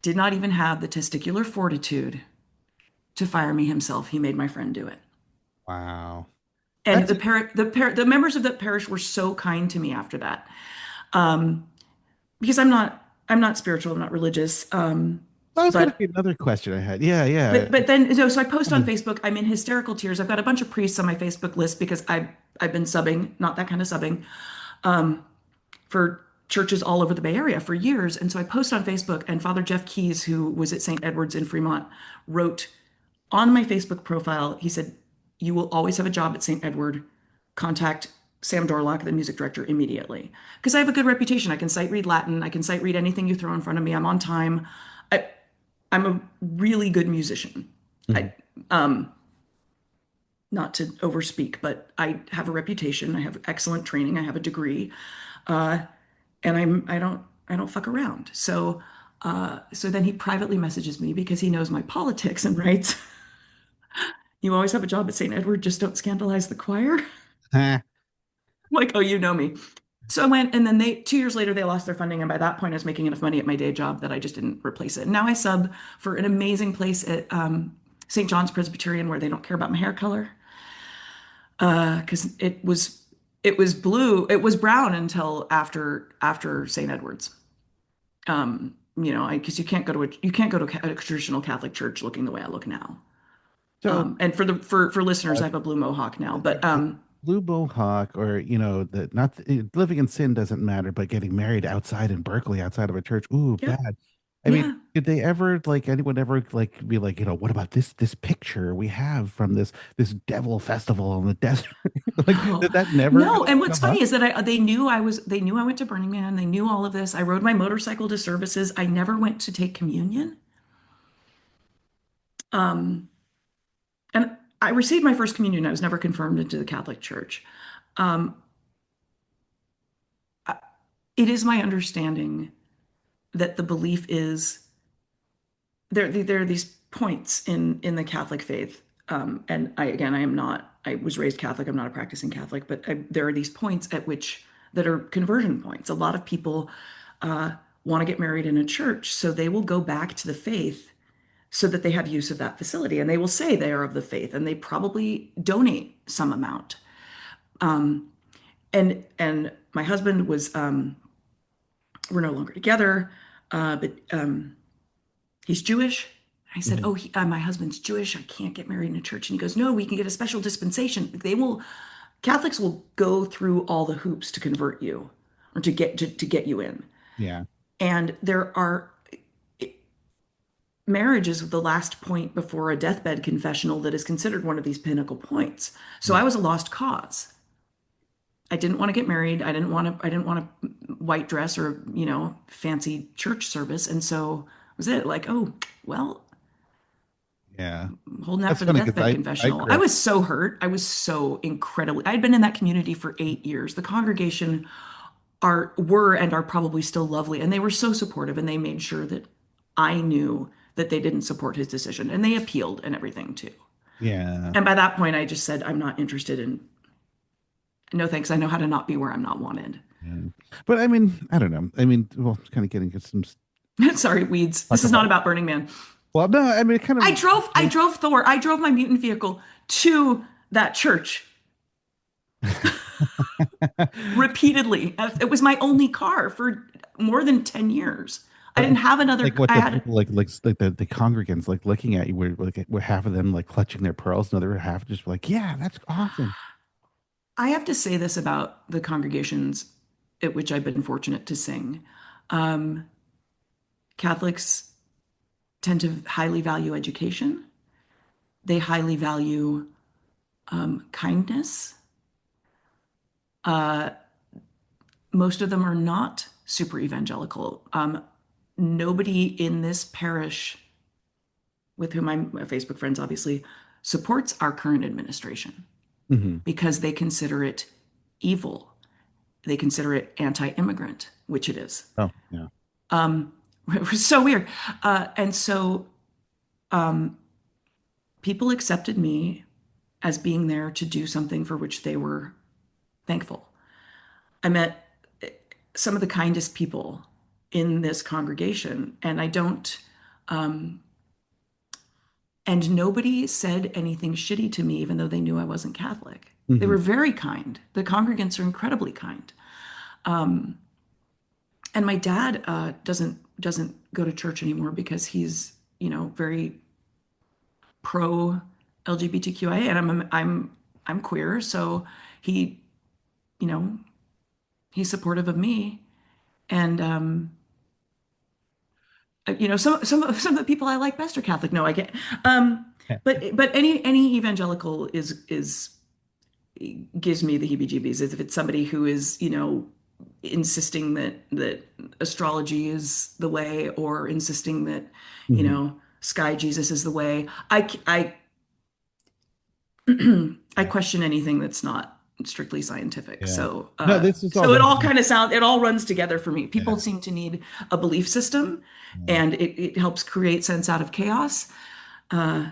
did not even have the testicular fortitude to fire me himself. He made my friend do it. Wow. And That's the members of that parish were so kind to me after that. Um, because I'm not spiritual, I'm not religious. that was going to But be another question I had. Yeah, yeah. but then so I post I on mean, Facebook. I'm in hysterical tears. I've got a bunch of priests on my Facebook list because I've been subbing, not that kind of subbing, for churches all over the Bay Area for years. And so I post on Facebook, and Father Jeff Keys, who was at St. Edward's in Fremont, wrote on my Facebook profile, he said, you will always have a job at St. Edward. Contact Sam Dorlock, the music director, immediately. Because I have a good reputation. I can sight read Latin. I can sight read anything you throw in front of me. I'm on time. I, I'm a really good musician. mhm. I, not to overspeak, but I have a reputation. I have excellent training. I have a degree, uh, and I don't fuck around. So then he privately messages me because he knows my politics and writes, "You always have a job at St. Edward. Just don't scandalize the choir." Ah, Like, oh, you know me. So I went, and then 2 years later, they lost their funding. And by that point, I was making enough money at my day job that I just didn't replace it. And now I sub for an amazing place at St. John's Presbyterian where they don't care about my hair color. Because it was blue, it was brown until after St. Edward's. Because you can't go to a traditional Catholic church looking the way I look now. so And for listeners, uh, I have a blue mohawk now. But the blue mohawk, or the not living in sin doesn't matter, but getting married outside in Berkeley, outside of a church, ooh, yeah, bad. I mean, yeah. did they ever anyone ever be like, what about this picture we have from this devil festival in the desert? Like, No, did that never no. And what's come up? funny is that they knew I went to Burning Man. They knew all of this. I rode my motorcycle to services. I never went to take communion. Um, and I received my first communion. I was never confirmed into the Catholic Church. Um, it is my understanding that the belief is there are these points in the Catholic faith. And I am not. I was raised Catholic. I'm not a practicing Catholic, but there are these points at which that are conversion points. A lot of people want to get married in a church, so they will go back to the faith so that they have use of that facility, and they will say they are of the faith, and they probably donate some amount. And my husband was we're no longer together, but he's Jewish. I said, Mhm. "Oh, my husband's Jewish. I can't get married in a church." And he goes, "No, we can get a special dispensation. Catholics will go through all the hoops to convert you or to get you in." Yeah. And there are marriage is the last point before a deathbed confessional that is considered one of these pinnacle points. So Yeah. I was a lost cause. I didn't want to get married. I didn't want a white dress or, fancy church service. And so was it like, oh, well, Yeah. holding out That's for the funny because deathbed I confessional. grew I up. was so hurt. I was so incredibly, I had been in that community for 8 years. The congregation and are probably still lovely. And they were so supportive, and they made sure that I knew that they didn't support his decision, and they appealed and everything too. Yeah. And by that point, I just said, I'm not interested in, no thanks. I know how to not be where I'm not wanted. Yeah. But I mean, I don't know. I mean, well, kind of getting some Sorry, weeds. talk This is not about. about Burning Man. Well, no, I mean, it kind I of drove, I makes. drove Thor. I drove my mutant vehicle to that church repeatedly. It was my only car for more than 10 years. I But didn't have another, like what I the had, people like the congregants like looking at you were half of them like clutching their pearls, another half just like, yeah, that's awesome. I have to say this about the congregations at which I've been fortunate to sing. Um, Catholics tend to highly value education. They highly value kindness. Uh, most of them are not super evangelical. Nobody in this parish with whom I'm Facebook friends, obviously, supports our current administration Hmm. because they consider it evil. They consider it anti-immigrant, which it is. Oh, yeah. Um, it was so weird. And so people accepted me as being there to do something for which they were thankful. I met some of the kindest people in this congregation, and I don't, and nobody said anything shitty to me, even though they knew I wasn't Catholic. They Hmm. were very kind. The congregants are incredibly kind. And my dad doesn't go to church anymore because he's, very pro LGBTQIA, and I'm queer, so he, you know, he's supportive of me. And some of the people I like best are Catholic. No, I can't. But any evangelical is gives me the heebie-jeebies. If it's somebody who is, insisting that astrology is the way, or insisting that, Hmm. sky Jesus is the way. I question anything that's not strictly scientific. Yeah. So, No, this is all so definitely. it all runs together for me. People Yeah. seem to need a belief system, Yeah. and it helps create sense out of chaos. Uh,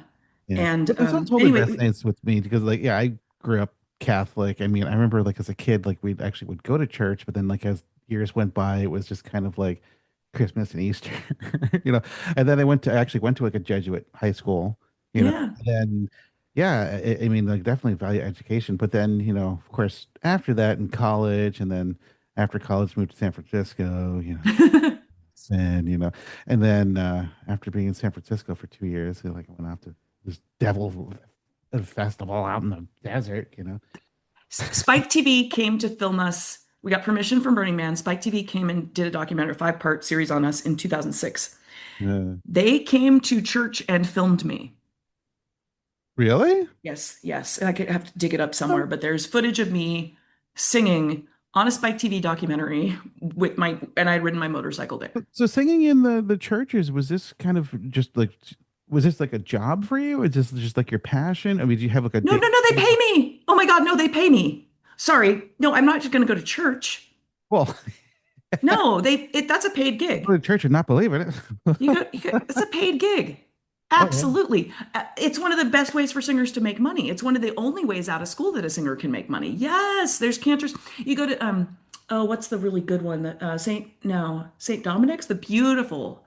Yeah. and But this all totally anyway, resonates with me because, like, yeah, I grew up Catholic. I mean, I remember, like, as a kid, like, we actually would go to church, but then, like, as years went by, it was just kind of like Christmas and Easter, you know. And then I actually went to like a Jesuit high school, yeah. and then, yeah, I mean, like, definitely value education. But then, of course, after that in college, and then after college, moved to San Francisco, and and then after being in San Francisco for 2 years, like I went off to this devil festival out in the desert. Spike TV came to film us. We got permission from Burning Man. Spike TV came and did a documentary, a 5-part series on us in 2006. Uh, They came to church and filmed me. really? Yes, yes. I could have to dig it up somewhere, Um, but there's footage of me singing on a Spike TV documentary and I'd ridden my motorcycle there. so singing in the churches, was this kind of just like, was this like a job for you? Is this just like your passion? I mean, do you have like a No, day? no, no, they pay me. Oh my God, no, they pay me. Sorry. No, I'm not just going to go to church. Well, No, that's a paid go gig. to church and not believe it. It's a paid gig. Oh yeah. Absolutely. It's one of the best ways for singers to make money. It's one of the only ways out of school that a singer can make money. Yes, there's cantors. You go to oh, what's the really good one? That Saint Dominic's, the beautiful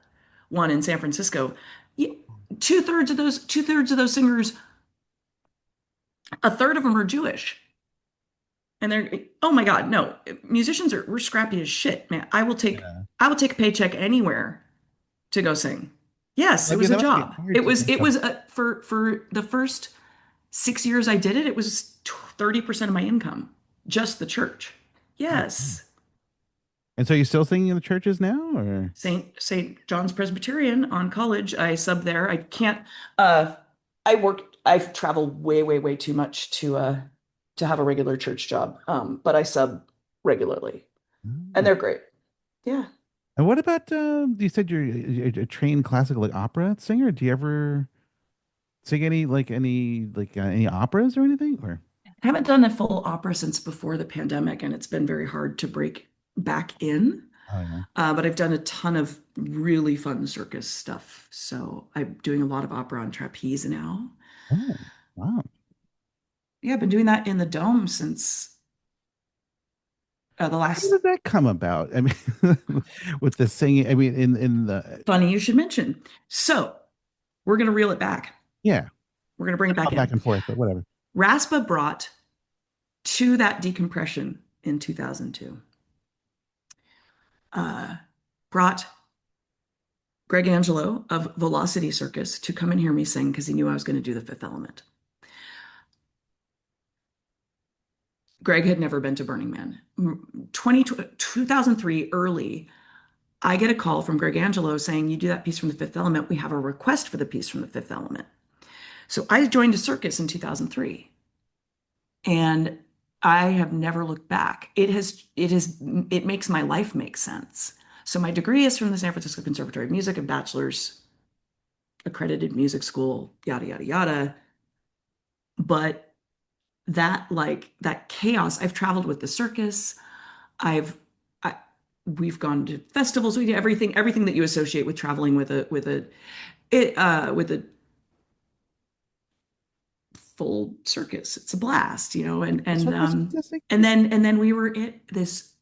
one in San Francisco. You, two thirds of those singers, a third of them are Jewish. And they're, oh my God, no. Musicians we're scrappy as shit, man. Yeah. I will take a paycheck anywhere to go sing. Yes, I it mean, was a that must be job. hard to make It up. was for the first 6 years I did it, it was 30% of my income, just the church. Oh, Yes. and so you're still singing in the churches now, or? St. John's Presbyterian on college. I sub there. I can't I've traveled way, way, way too much to have a regular church job. But I sub regularly. And Oh. they're great. Yeah. And what about, you said you're a trained classical like opera singer. Do you ever sing any operas or anything? Or I haven't done a full opera since before the pandemic, and it's been very hard to break back in. oh yeah. But I've done a ton of really fun circus stuff. So I'm doing a lot of opera on trapeze now. Oh wow. Yeah, I've been doing that in the dome since the How last. did that come about? I mean, with the singing. I mean, in the Funny you should mention. So we're going to reel it back. yeah, We're going to bring it back not back in. and forth, but whatever. RASPA brought to that decompression in 2002, brought Greg Angelo of Velocity Circus to come and hear me sing because he knew I was going to do the Fifth Element. Greg had never been to Burning Man. 2003, early, I get a call from Greg Angelo saying, "You do that piece from the Fifth Element. We have a request for the piece from the Fifth Element." So I joined a circus in 2003, and I have never looked back. It makes my life make sense. So my degree is from the San Francisco Conservatory of Music, a bachelor's accredited music school, yada, yada, yada. But that chaos, I've traveled with the circus. I've, I, we've gone to festivals. We do everything that you associate with traveling with a full circus. It's a blast, and What circus was this again? and then we were at this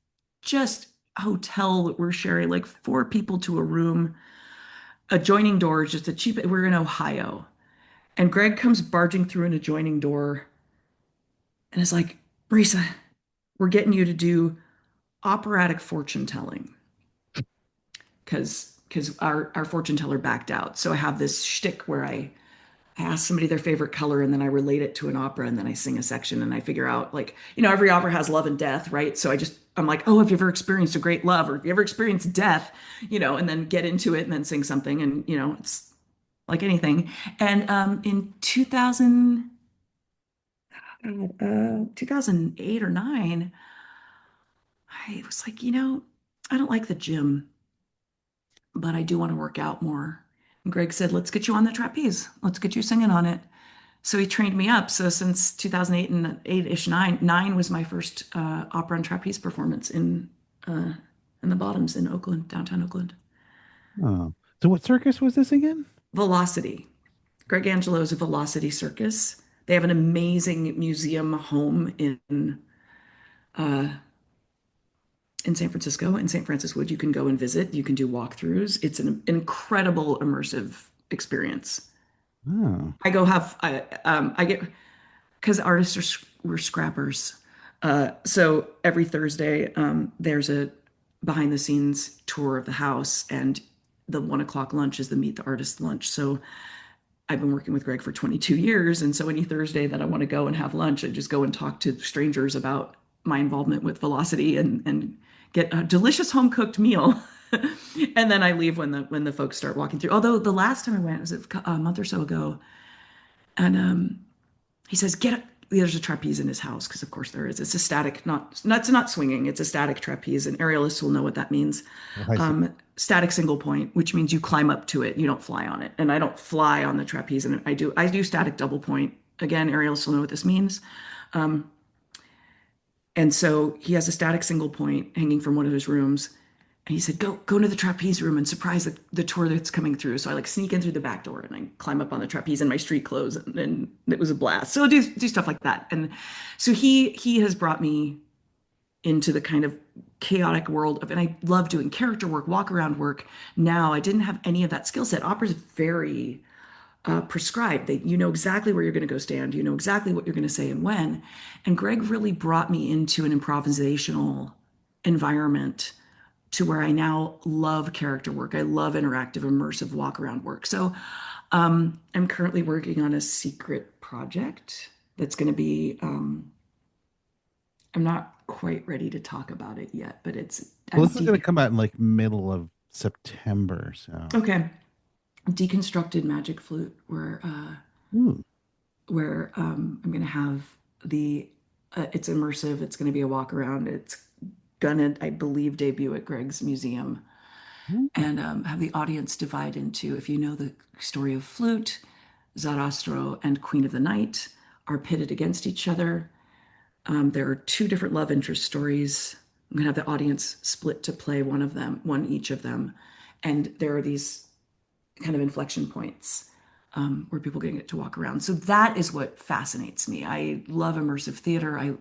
just hotel that we're sharing, like four people to a room, adjoining doors, just a cheap. We're in Ohio, and Greg comes barging through an adjoining door, and is like, Marisa, we're getting you to do operatic fortune telling because our fortune teller backed out. So I have this shtick where I ask somebody their favorite color and then I relate it to an opera and then I sing a section and I figure out, like, every opera has love and death, right? So I'm like, oh, have you ever experienced a great love or have you ever experienced death, and then get into it and then sing something and, it's like anything. And in 2008 or 9, I was like, I don't like the gym, but I do want to work out more. And Greg said, let's get you on the trapeze. Let's get you singing on it. So he trained me up. So since 2008 and 8-ish, nine was my first opera and trapeze performance in the Bottoms in Oakland, downtown Oakland. Oh. So what circus was this again? Velocity. Greg Angelo's Velocity Circus. They have an amazing museum home uh, in San Francisco, in St. Francis Wood. You can go and visit. You can do walkthroughs. It's an incredible immersive experience. Oh. I get because artists we're scrappers. So every Thursday, there's a behind the scenes tour of the house, and the 1 o'clock lunch is the meet the artist lunch. So I've been working with Greg for 22 years, and so any Thursday that I want to go and have lunch, I just go and talk to strangers about my involvement with Velocity and get a delicious home cooked meal. And then I leave when the folks start walking through. Although the last time I went was a month or so ago, and he says, "Get there's a trapeze in his house because of course there is. It's a static, it's not swinging. It's a static trapeze, and aerialists will know what that means. Oh, I see. Static single point, which means you climb up to it, you don't fly on it. And I don't fly on the trapeze, and I do static double point. Again, aerialists will know what this means. And so he has a static single point hanging from one of his rooms. And he said, go to the trapeze room and surprise the tour that's coming through. So I like sneak in through the back door and I climb up on the trapeze in my street clothes, and it was a blast. So I do stuff like that. And so he has brought me into the kind of chaotic world and I love doing character work, walk around work. Now I didn't have any of that skill set. Opera's very prescribed. You know exactly where you're going to go stand. You know exactly what you're going to say and when. And Greg really brought me into an improvisational environment to where I now love character work. I love interactive, immersive walk around work. So I'm currently working on a secret project that's going to be, I'm not quite ready to talk about it yet, but Well, this is going to come out in like middle of September. So, okay. Deconstructed magic flute ooh. where I'm going to have it's immersive. It's going to be a walk around. It's gonna, I believe, debut at Greg's museum Ooh. and have the audience divide into, if you know the story of flute, Zarastro and Queen of the Night are pitted against each other. There are two different love interest stories. I'm gonna have the audience split to play one each of them, and there are these kind of inflection points where people get to walk around. So that is what fascinates me. I love immersive theater.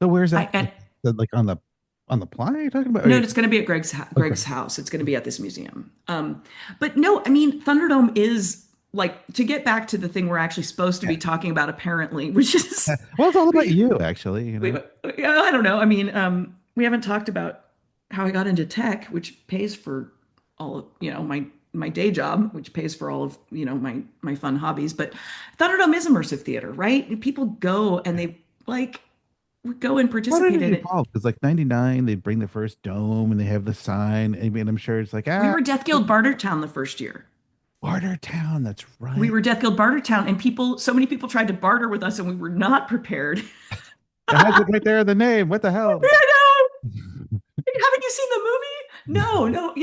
So where's that? And Like on the playa you're talking about? no, it's going to be at Greg's Okay. house. It's going to be at this museum. But no, I mean, Thunderdome is like, to get back to the thing we're actually supposed to be talking about, apparently, which is Well, it's all about you, actually. yeah, I don't know. I mean, we haven't talked about how I got into tech, which pays for all of, my day job, which pays for all of, my fun hobbies. But Thunderdome is immersive theater, right? People go and they like go and How did participate it in it. evolve? Because like '99, they bring the first dome and they have the sign. I mean, I'm sure it's like We were Death Guild Bartertown the first year. Bartertown. That's We right. were Death Guild Bartertown, and so many people tried to barter with us, and we were not prepared. It has it right there in the name. What the hell? I know. Haven't you seen the movie? No, no.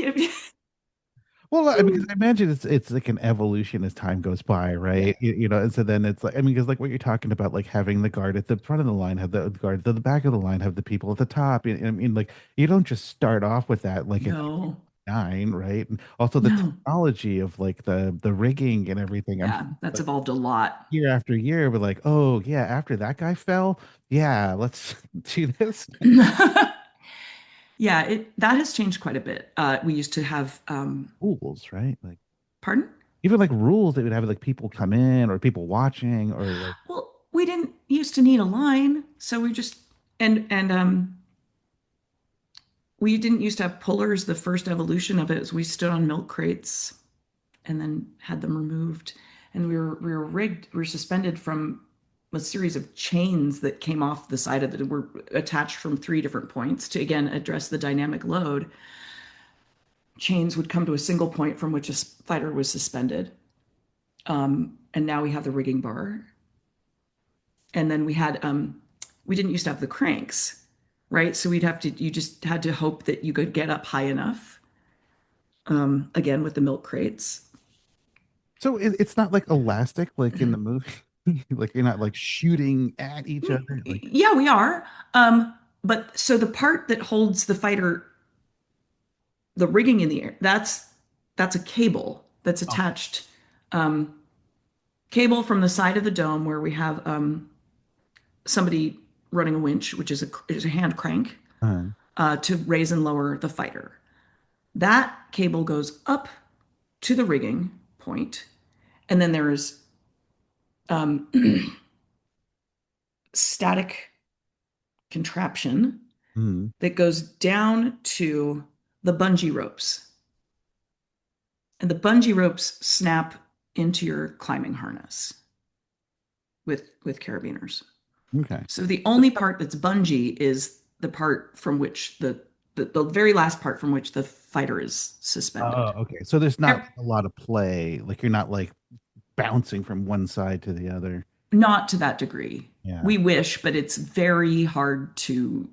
Well, because I imagine it's like an evolution as time goes by, Yeah. right? And so then it's like, I mean, because like what you're talking about, like having the guard at the front of the line, have the guard at the back of the line, have the people at the top. I mean, like you don't just start off with that like in No, 9, right? And also the no. technology of like the rigging and everything. I'm Yeah, sure that's like evolved a lot. year after year, we're like, oh yeah, after that guy fell, yeah, let's do this. Yeah, it that has changed quite a bit. We used to have, Rules, right? Like pardon? even like rules that would have like people come in or people watching or like. Well, we didn't used to need a line, so we just and we didn't used to have pullers. The first evolution of it is we stood on milk crates and then had them removed, and we were rigged. We were suspended from a series of chains that came off the side of it, were attached from three different points to again address the dynamic load. Chains would come to a single point from which a fighter was suspended. And now we have the rigging bar. And then we didn't used to have the cranks, right? So you just had to hope that you could get up high enough, again, with the milk crates. So it's not like elastic like in the movie. Like you're not like shooting at each other. Like Yeah, we are. But so the part that holds the fighter, the rigging in the air, that's a cable that's oh, attached, cable from the side of the dome where we have somebody running a winch, which is a hand crank, uh, to raise and lower the fighter. That cable goes up to the rigging point, and then there is um, static contraption mm, that goes down to the bungee ropes. And the bungee ropes snap into your climbing harness with carabiners. okay. So the only part that's bungee is the part from which the very last part from which the fighter is Oh, suspended. okay. So there's not Ev- like, a lot of play. Like you're not like bouncing from one side to the other. Not to that degree. Yeah. We wish, but it's very hard to,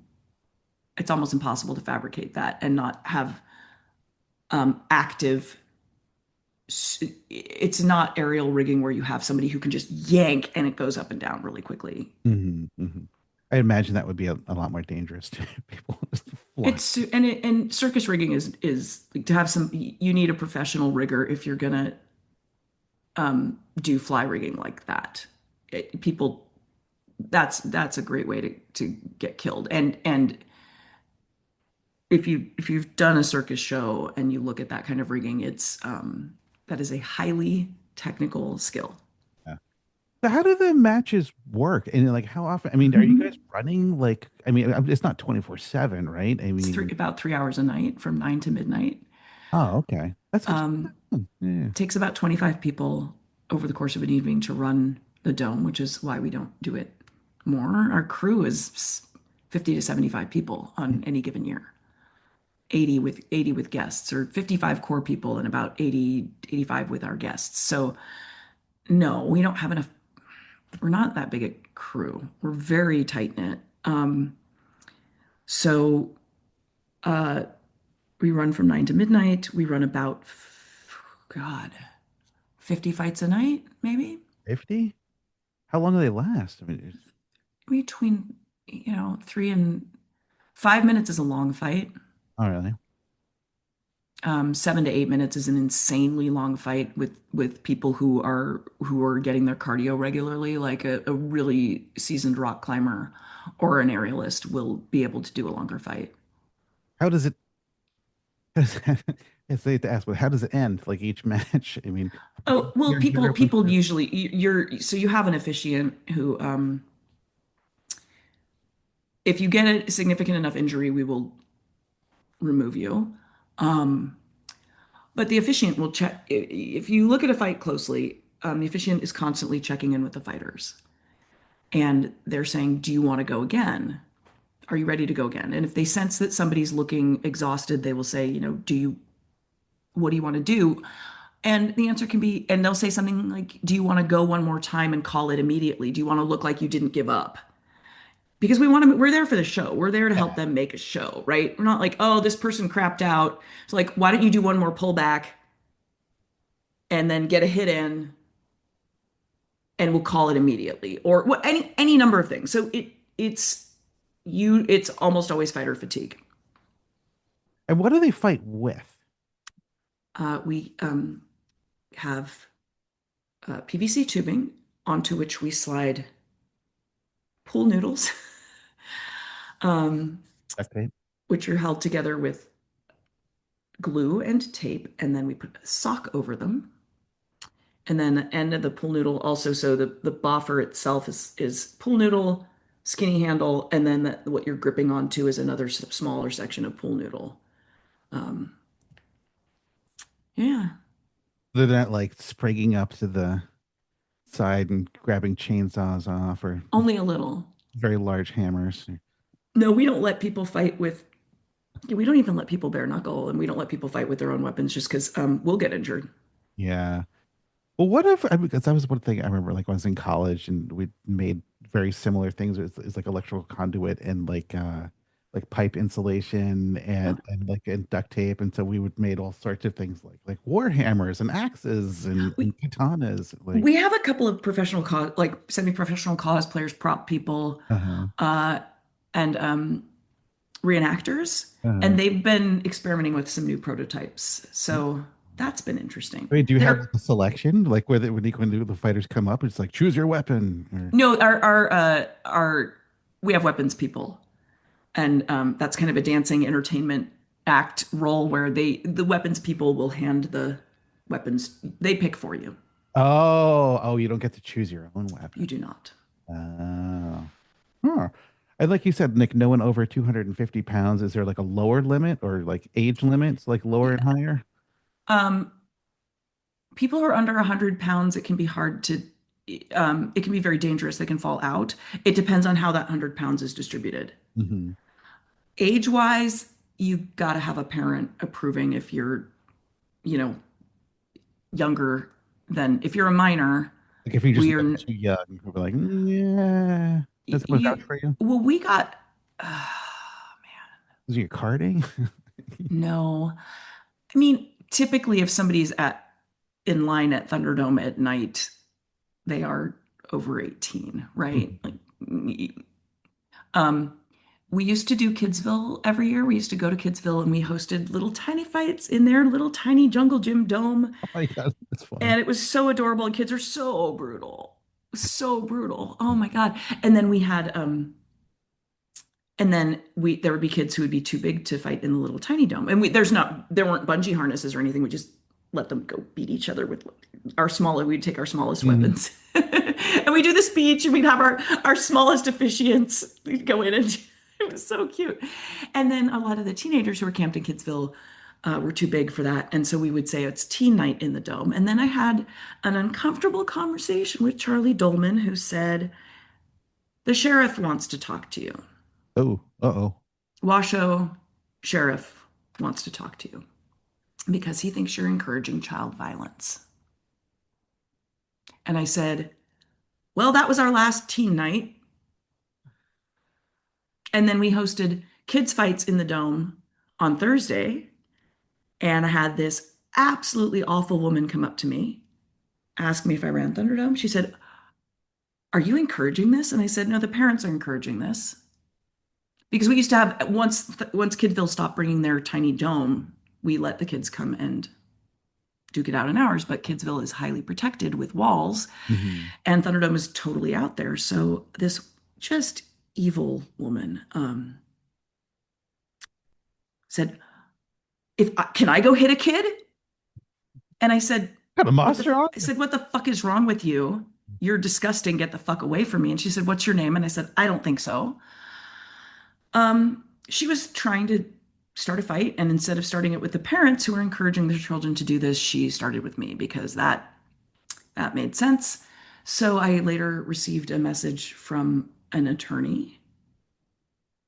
it's almost impossible to fabricate that and not have active. It's not aerial rigging where you have somebody who can just yank and it goes up and down really quickly. I imagine that would be a lot more dangerous to people just fly. And circus rigging is like to have some. You need a professional rigger if you're gonna do fly rigging like that. People, that's a great way to get killed. And if you've done a circus show and you look at that kind of rigging, it's that is a highly technical skill. Yeah. So how do the matches work? And like how often? I mean, are you guys running like I mean, it's not 24/7, right? I It's mean, about 3 hours a night from 9 to midnight. oh, okay. That's actually Um, fun. Yeah. Takes about 25 people over the course of an evening to run the dome, which is why we don't do it more. Our crew is 50 to 75 people on any given year. 80 with guests, or 55 core people and about 80 85 with our guests. So no, we don't have enough. We're not that big a crew. We're very tight knit. So uh, we run from 9 to midnight. We run about, God, 50 fights a night, maybe. 50? How long do they last? I mean, Between 3 and 5 minutes is a long fight. oh really? 7 to 8 minutes is an insanely long fight with people who are getting their cardio regularly, like a really seasoned rock climber or an aerialist will be able to do a longer fight. How does it it's late to ask, but how does it end? Like each match? I mean, Oh, well, you're people up with people usually you have an officiant who, if you get a significant enough injury, we will remove you. Um, But the officiant will check. If you look at a fight closely, the officiant is constantly checking in with the fighters. And they're saying, do you want to go again? Are you ready to go again? And if they sense that somebody's looking exhausted, they will say, what do you want to do? And the answer can be, and they'll say something like, do you want to go one more time and call it immediately? Do you want to look like you didn't give up? Because we're there for the show. We're there to help yeah. them make a show, right? We're not like, oh, this person crapped out. It's like, why don't you do one more pullback? and then get a hit in and we'll call it immediately or what any number of things. So it's almost always fighter fatigue. And what do they fight with? We have PVC tubing onto which we slide pool noodles, um, Okay. which are held together with glue and tape, and then we put a sock over them. And then the end of the pool noodle also, so the boffer itself is pool noodle, skinny handle, and then what you're gripping onto is another smaller section of pool noodle. Um, yeah, They're not like springing up to the side and grabbing chainsaws off or only a little. very large hammers. No, we don't let people fight with. We don't even let people bare knuckle, and we don't let people fight with their own weapons just because we'll get injured. Yeah. Well, what if, I because that was one thing I remember, like when I was in college and we made very similar things. It's like electrical conduit and like pipe insulation Yeah. and like and duct tape. And so we would made all sorts of things like war hammers and axes We and katanas. Like, we have a couple of professional like semi-professional cosplayers, prop people, uh-huh, uh, and reenactors, uh-huh. and they've been experimenting with some new prototypes. So that's been interesting. Wait, do you have They're like a selection? Like where when the fighters come up, it's like choose your weapon or no, our we have weapons people, and that's kind of a dancing entertainment act role where the weapons people will hand the weapons. They pick for you. oh, you don't get to choose your own You weapon. do not. Oh. Huh. And like you said, Nick, no one over 250 pounds. Is there like a lower limit or like age limits, like lower and Yeah. higher? Um, People who are under 100 pounds, it can be hard to, it can be very dangerous. They can fall out. It depends on how that 100 pounds is distributed. Hmm. Age wise, you got to have a parent approving if you're, you know, younger than if you're a minor. Like if you just look We're too young, we'll be like, "Mm, yeah, that's what vouch you for you. well, we got Is your carding? no. I mean, typically, if somebody's at in line at Thunderdome at night, they are over 18, right? Like, um, we used to do Kidsville every year. We used to go to Kidsville and we hosted little tiny fights in their little tiny jungle gym dome. Oh my God, that's funny. And it was so adorable. And kids are so brutal. So brutal. Oh my God. And then we had and then we there would be kids who would be too big to fight in the little tiny dome. And there weren't bungee harnesses or anything. We just let them go beat each other with we'd take our smallest Mhm. weapons. And we do the speech and we'd have our smallest officiants. We'd go in and it was so cute. And then a lot of the teenagers who were camped in Kidsville were too big for that. And so we would say it's teen night in the dome. And then I had an uncomfortable conversation with Charlie Dolman, who said, the sheriff wants to talk to you. Oh, uh-oh. Washoe sheriff wants to talk to you because he thinks you're encouraging child violence. And I said, well, that was our last teen night. And then we hosted kids' fights in the dome on Thursday. And I had this absolutely awful woman come up to me, ask me if I ran Thunderdome. She said, are you encouraging this? And I said, no, the parents are encouraging this. Because we used to have, once Kidville stopped bringing their tiny dome, we let the kids come and duke it out in ours. But Kidsville is highly protected with walls, Hmm. and Thunderdome is totally out there. So this just evil woman said, "If can I go hit a kid?" And I said, Got a "What the?" monster on I you? said, "What the fuck is wrong with you? You're disgusting. Get the fuck away from me." And she said, "What's your name?" And I said, "I don't think so." She was trying to start a fight, and instead of starting it with the parents who were encouraging their children to do this, she started with me because that made sense. So I later received a message from an attorney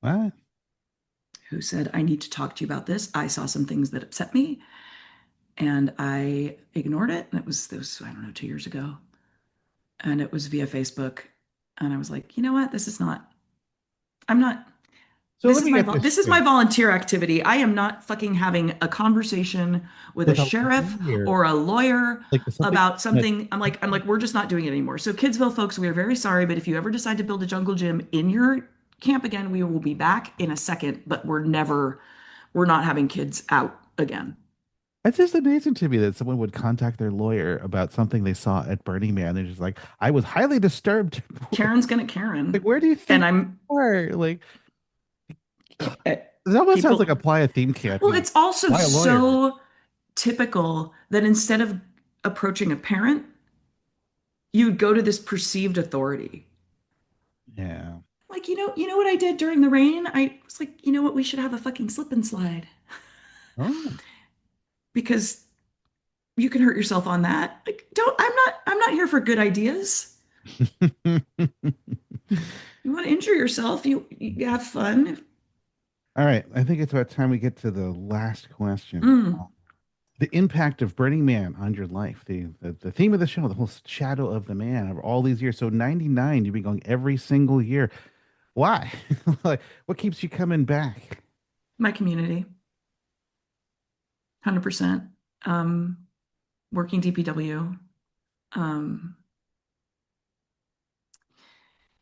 What? who said, I need to talk to you about this. I saw some things that upset me and I ignored it. And it was, I don't know, 2 years ago. And it was via Facebook. And I was like, you know what? I'm not, So let me get this This is my straight. volunteer activity. I am not fucking having a conversation with a With a sheriff lawyer, or a lawyer like with something about that something. I'm like, we're just not doing it anymore. So Kidsville folks, we are very sorry, but if you ever decide to build a jungle gym in your camp again, we will be back in a second, but we're not having kids out again. it's just amazing to me that someone would contact their lawyer about something they saw at Burning Man. They're just like, I was highly disturbed. Karen's gonna Like, Karen. where do you And think I'm you are? Like, ugh. uh, It almost sounds like people. a playa theme camp. Well, it's also Why a lawyer? so typical that instead of approaching a parent, you would go to this perceived authority. Yeah. Like, you know what I did during the rain? I was like, you know what, we should have a fucking slip and slide Oh. because you can hurt yourself on that. Like, don't I'm not here for good ideas. You want to injure yourself, you have fun. All right. I think it's about time we get to the last question. Mm. The impact of Burning Man on your life, the theme of the show, the whole shadow of the man over all these years. So 99, you've been going every single year. Why? Like, what keeps you coming back? My community, 100%. Um, Working DPW. Um,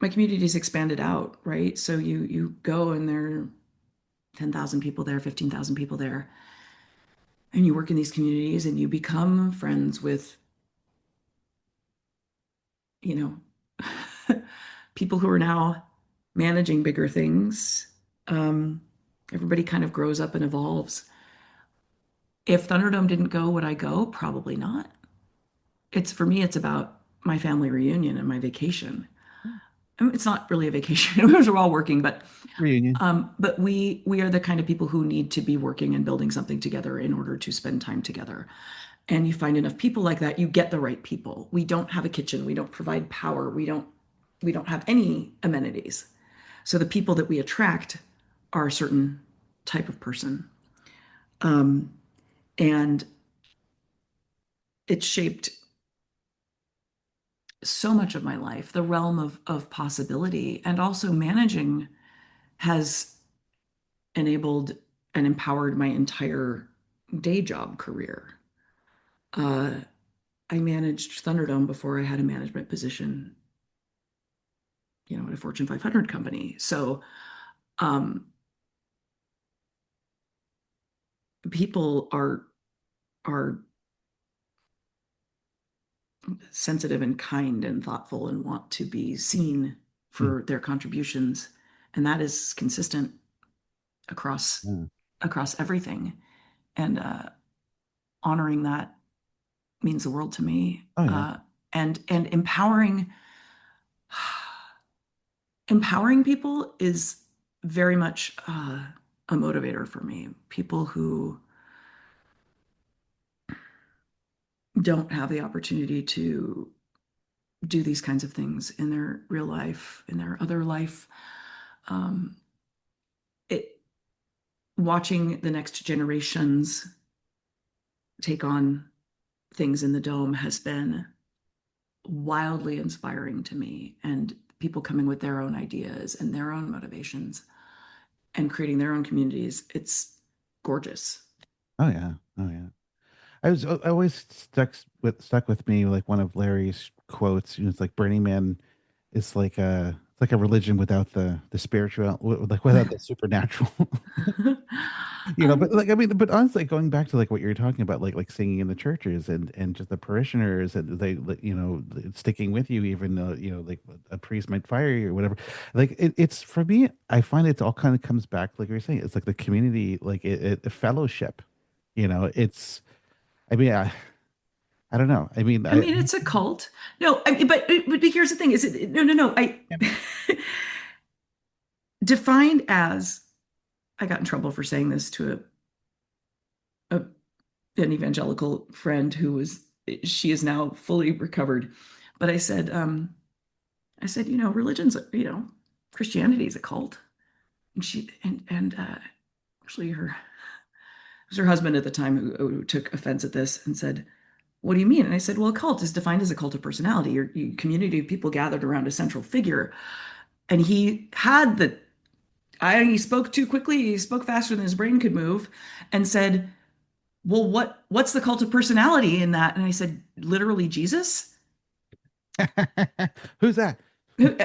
my community's expanded out, right? So you go and there are 10,000 people there, 15,000 people there, and you work in these communities and you become friends with, you know, people who are now managing bigger things. Um, Everybody kind of grows up and evolves. If Thunderdome didn't go, would I go? Probably not. It's for me, it's about my family reunion and my vacation. I mean, it's not really a vacation because we're all working, Reunion. but we are the kind of people who need to be working and building something together in order to spend time together. And you find enough people like that, you get the right people. We don't have a kitchen, we don't provide power, we don't have any amenities. So the people that we attract are a certain type of person. And it shaped so much of my life, the realm of possibility, and also managing has enabled and empowered my entire day job career. Uh, I managed Thunderdome before I had a management position, at a Fortune 500 company. So um, people are sensitive and kind and thoughtful and want to be seen Hmm. for their contributions, and that is consistent across Yeah. across everything. And honoring that means the world to me. Oh yeah. And empowering people is very much a motivator for me. People who don't have the opportunity to do these kinds of things in their real life, in their other life. Um, it Watching the next generations take on things in the dome has been wildly inspiring to me, and people coming with their own ideas and their own motivations and creating their own communities. It's gorgeous. Oh yeah. Oh yeah. I always stuck with me like one of Larry's quotes. It's like Burning Man is like a it's like a religion without the spiritual, like without the supernatural. But um, like I mean, but honestly, going back to like what you're talking about, like singing in the churches and just the parishioners and they like, sticking with you even though like a priest might fire you or whatever. Like it's for me, I find it all kind of comes back like you're saying. It's like the community, like a fellowship. It's. I mean, I don't know. I mean, I mean, it's a cult. No, but here's the thing: is it no, no, no? I defined as I got in trouble for saying this to a an evangelical friend who was she is now fully recovered, but I said, religion's Christianity is a cult, and she and actually her it was her husband at the time who took offense at this and said, "What do you mean?" And I said, "Well, a cult is defined as a cult of personality. Your community of people gathered around a central figure." And he had the he spoke too quickly. He spoke faster than his brain could move, and said, "Well, what's the cult of personality in that?" And I said, "Literally Jesus." Who's that?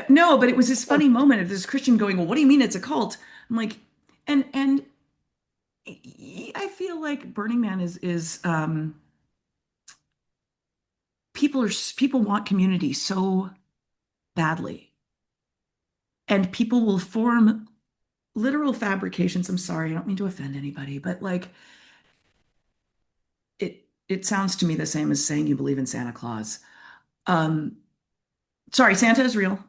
No, but it was this Oh, funny moment of this Christian going, "Well, what do you mean it's a cult?" I'm like, and I feel like Burning Man is people want community so badly, and people will form literal fabrications. I'm sorry, I don't mean to offend anybody, but like it sounds to me the same as saying you believe in Santa Claus. Um, sorry, Santa is real.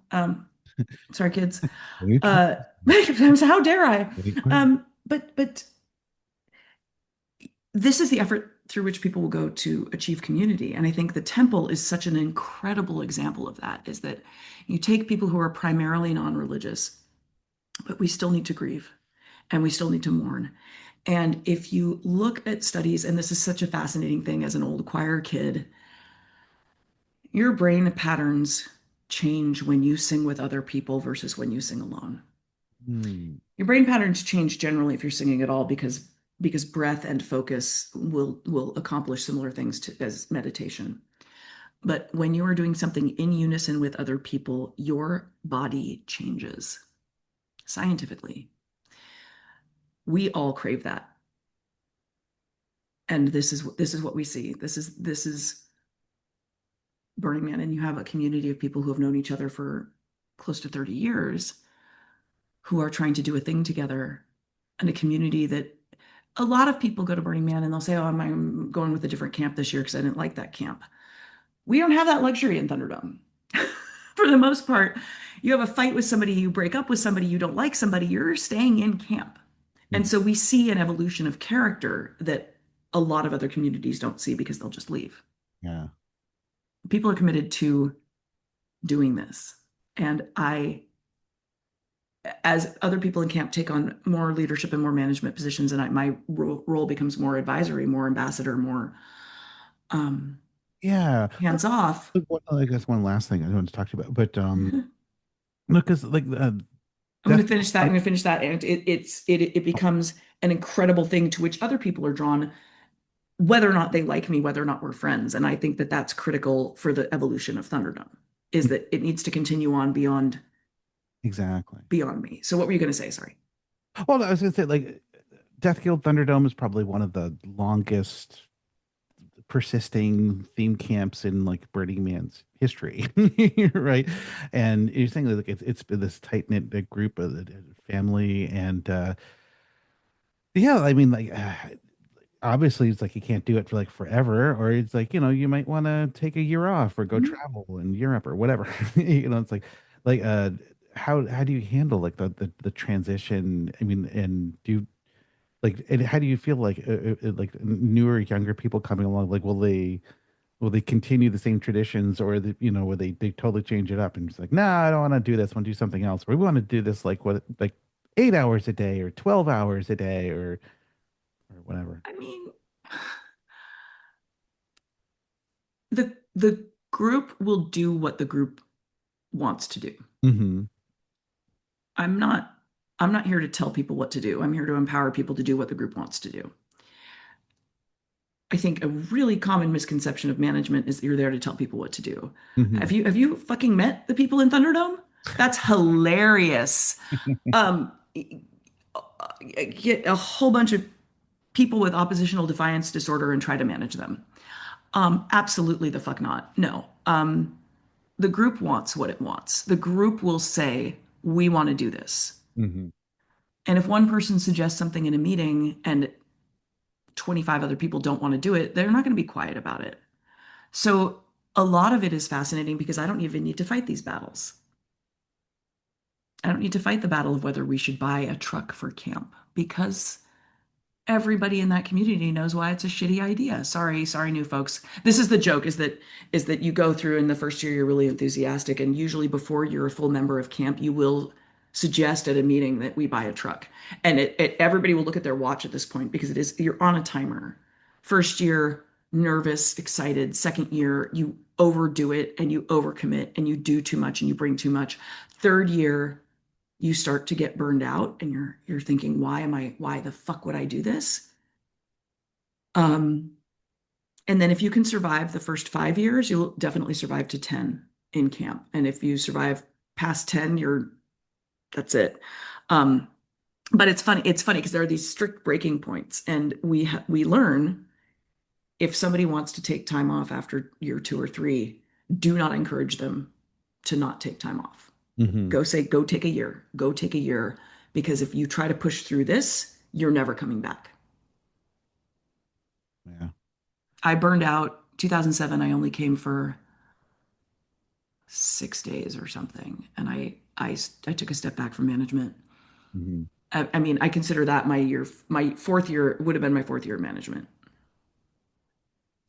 Sorry, kids. wait, Uh, how dare I? wait. But this is the effort through which people will go to achieve community. And I think the temple is such an incredible example of that, is that you take people who are primarily non-religious, but we still need to grieve and we still need to mourn. And if you look at studies, and this is such a fascinating thing as an old choir kid, your brain patterns change when you sing with other people versus when you sing alone. Hmm. Your brain patterns change generally if you're singing at all because breath and focus will accomplish similar things as meditation. But when you are doing something in unison with other people, your body changes scientifically. We all crave that. And this is what we see. This is Burning Man, and you have a community of people who have known each other for close to 30 years who are trying to do a thing together, and a community that a lot of people go to Burning Man and they'll say, "Oh, I'm going with a different camp this year because I didn't like that camp." We don't have that luxury in Thunderdome. For the most part, you have a fight with somebody, you break up with somebody, you don't like somebody, you're staying in camp. And Mhm. so we see an evolution of character that a lot of other communities don't see because they'll just leave. Yeah. People are committed to doing this. And as other people in camp take on more leadership and more management positions, and my role becomes more advisory, more ambassador, more um, Yeah. hands off. I guess one last thing I want to talk to you about, but no, because like I'm going death. to finish that. I'm going to finish that, and it becomes an incredible thing to which other people are drawn, whether or not they like me, whether or not we're friends. And I think that that's critical for the evolution of Thunderdome, is that it needs to continue on Exactly. beyond me. So what were you going to say? Sorry. Well, I was gonna say like Death Guild Thunderdome is probably one of the longest persisting theme camps in like Burning Man's history, right? And you're saying that like it's been this tight knit group of family, and yeah, I mean like obviously it's like you can't do it for like forever, or it's like you might want to take a year off or go Mhm. travel in Europe or whatever. It's like how do you handle like the transition? I mean, and do you like and how do you feel like newer younger people coming along, like will they continue the same traditions, or will they totally change it up and just like, nah, I don't want to do this, I want to do something else, or we want to do this like 8 hours a day or 12 hours a day or whatever. I mean, the group will do what the group wants to do. Hmm. I'm not I'm not here to tell people what to do. I'm here to empower people to do what the group wants to do. I think a really common misconception of management is that you're there to tell people what to do. Hmm. Have you fucking met the people in Thunderdome? That's hilarious. Um, get a whole bunch of people with oppositional defiance disorder and try to manage them. Absolutely the fuck not. No. The group wants what it wants. The group will say, we want to do this. Hmm. And if one person suggests something in a meeting and 25 other people don't want to do it, they're not going to be quiet about it. So a lot of it is fascinating because I don't even need to fight these battles. I don't need to fight the battle of whether we should buy a truck for camp because everybody in that community knows why it's a shitty idea. Sorry, new folks. This is the joke is that you go through in the first year you're really enthusiastic, and usually before you're a full member of camp, you will suggest at a meeting that we buy a truck. And everybody will look at their watch at this point because you're on a timer. First year, nervous, excited. Second year, you overdo it and you overcommit and you do too much and you bring too much. Third year, you start to get burned out and you're thinking, why the fuck would I do this? And then if you can survive the first 5 years, you'll definitely survive to 10 in camp. And if you survive past 10, that's it. But it's funny because there are these strict breaking points, and we learn if somebody wants to take time off after year 2 or 3, do not encourage them to not take time off. Mm-hmm. Go take a year, because if you try to push through this, you're never coming back. Yeah. I burned out 2007. I only came for 6 days or something, and I took a step back from management. Mm-hmm. I mean, I consider that my fourth year would have been my fourth year of management.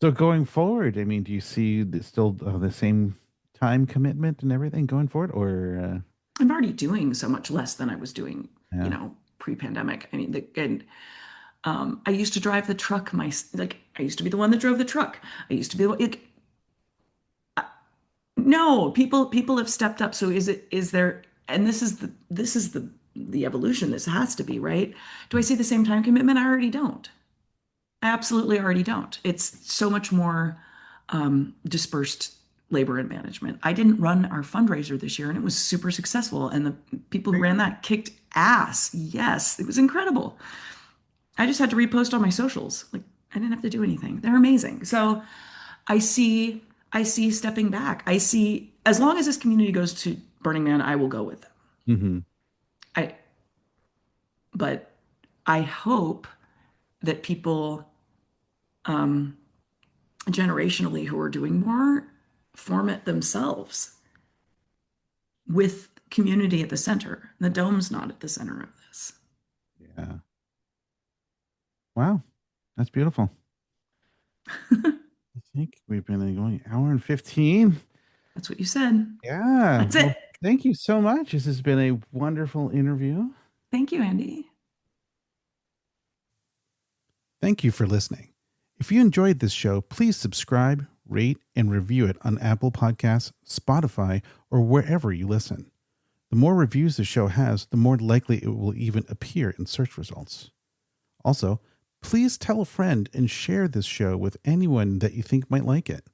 So going forward, I mean, do you see still the same time commitment and everything going forward, or I'm already doing so much less than I was doing, yeah. Pre-pandemic. I mean, I used to drive the truck. I used to be the one that drove the truck. I used to be the one. No, people have stepped up. So is there? And this is the evolution. This has to be, right. Do I see the same time commitment? I already don't. I absolutely already don't. It's so much more dispersed labor and management. I didn't run our fundraiser this year, and it was super successful. And the people who ran that kicked ass. Yes, it was incredible. I just had to repost on my socials. Like, I didn't have to do anything. They're amazing. So I see stepping back. I see, as long as this community goes to Burning Man, I will go with them. Mm-hmm. But I hope that people generationally who are doing more form it themselves with community at the center. The dome's not at the center of this. Yeah. Wow, that's beautiful. I think we've been going hour and 15. That's what you said. Yeah. That's it. Thank you so much. This has been a wonderful interview. Thank you, Andy. Thank you for listening. If you enjoyed this show, please subscribe, rate, and review it on Apple Podcasts, Spotify, or wherever you listen. The more reviews the show has, the more likely it will even appear in search results. Also, please tell a friend and share this show with anyone that you think might like it.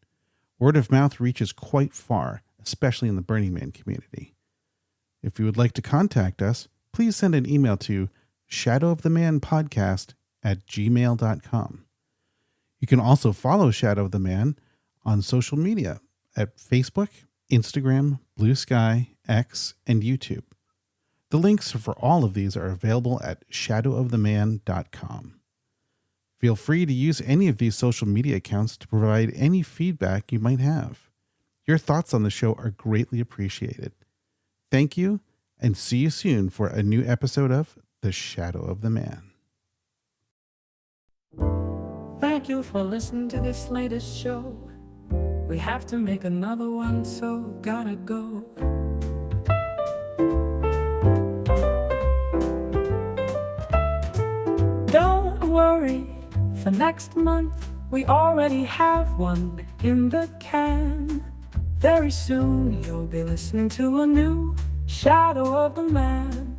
Word of mouth reaches quite far, especially in the Burning Man community. If you would like to contact us, please send an email to shadowofthemanpodcast@gmail.com. You can also follow Shadow of the Man on social media at Facebook, Instagram, Blue Sky, X, and YouTube. The links for all of these are available at shadowoftheman.com. Feel free to use any of these social media accounts to provide any feedback you might have. Your thoughts on the show are greatly appreciated. Thank you, and see you soon for a new episode of The Shadow of the Man. Thank you for listening to this latest show. We have to make another one, so gotta go. Don't worry, for next month we already have one in the can. Very soon you'll be listening to a new Shadow of the Man.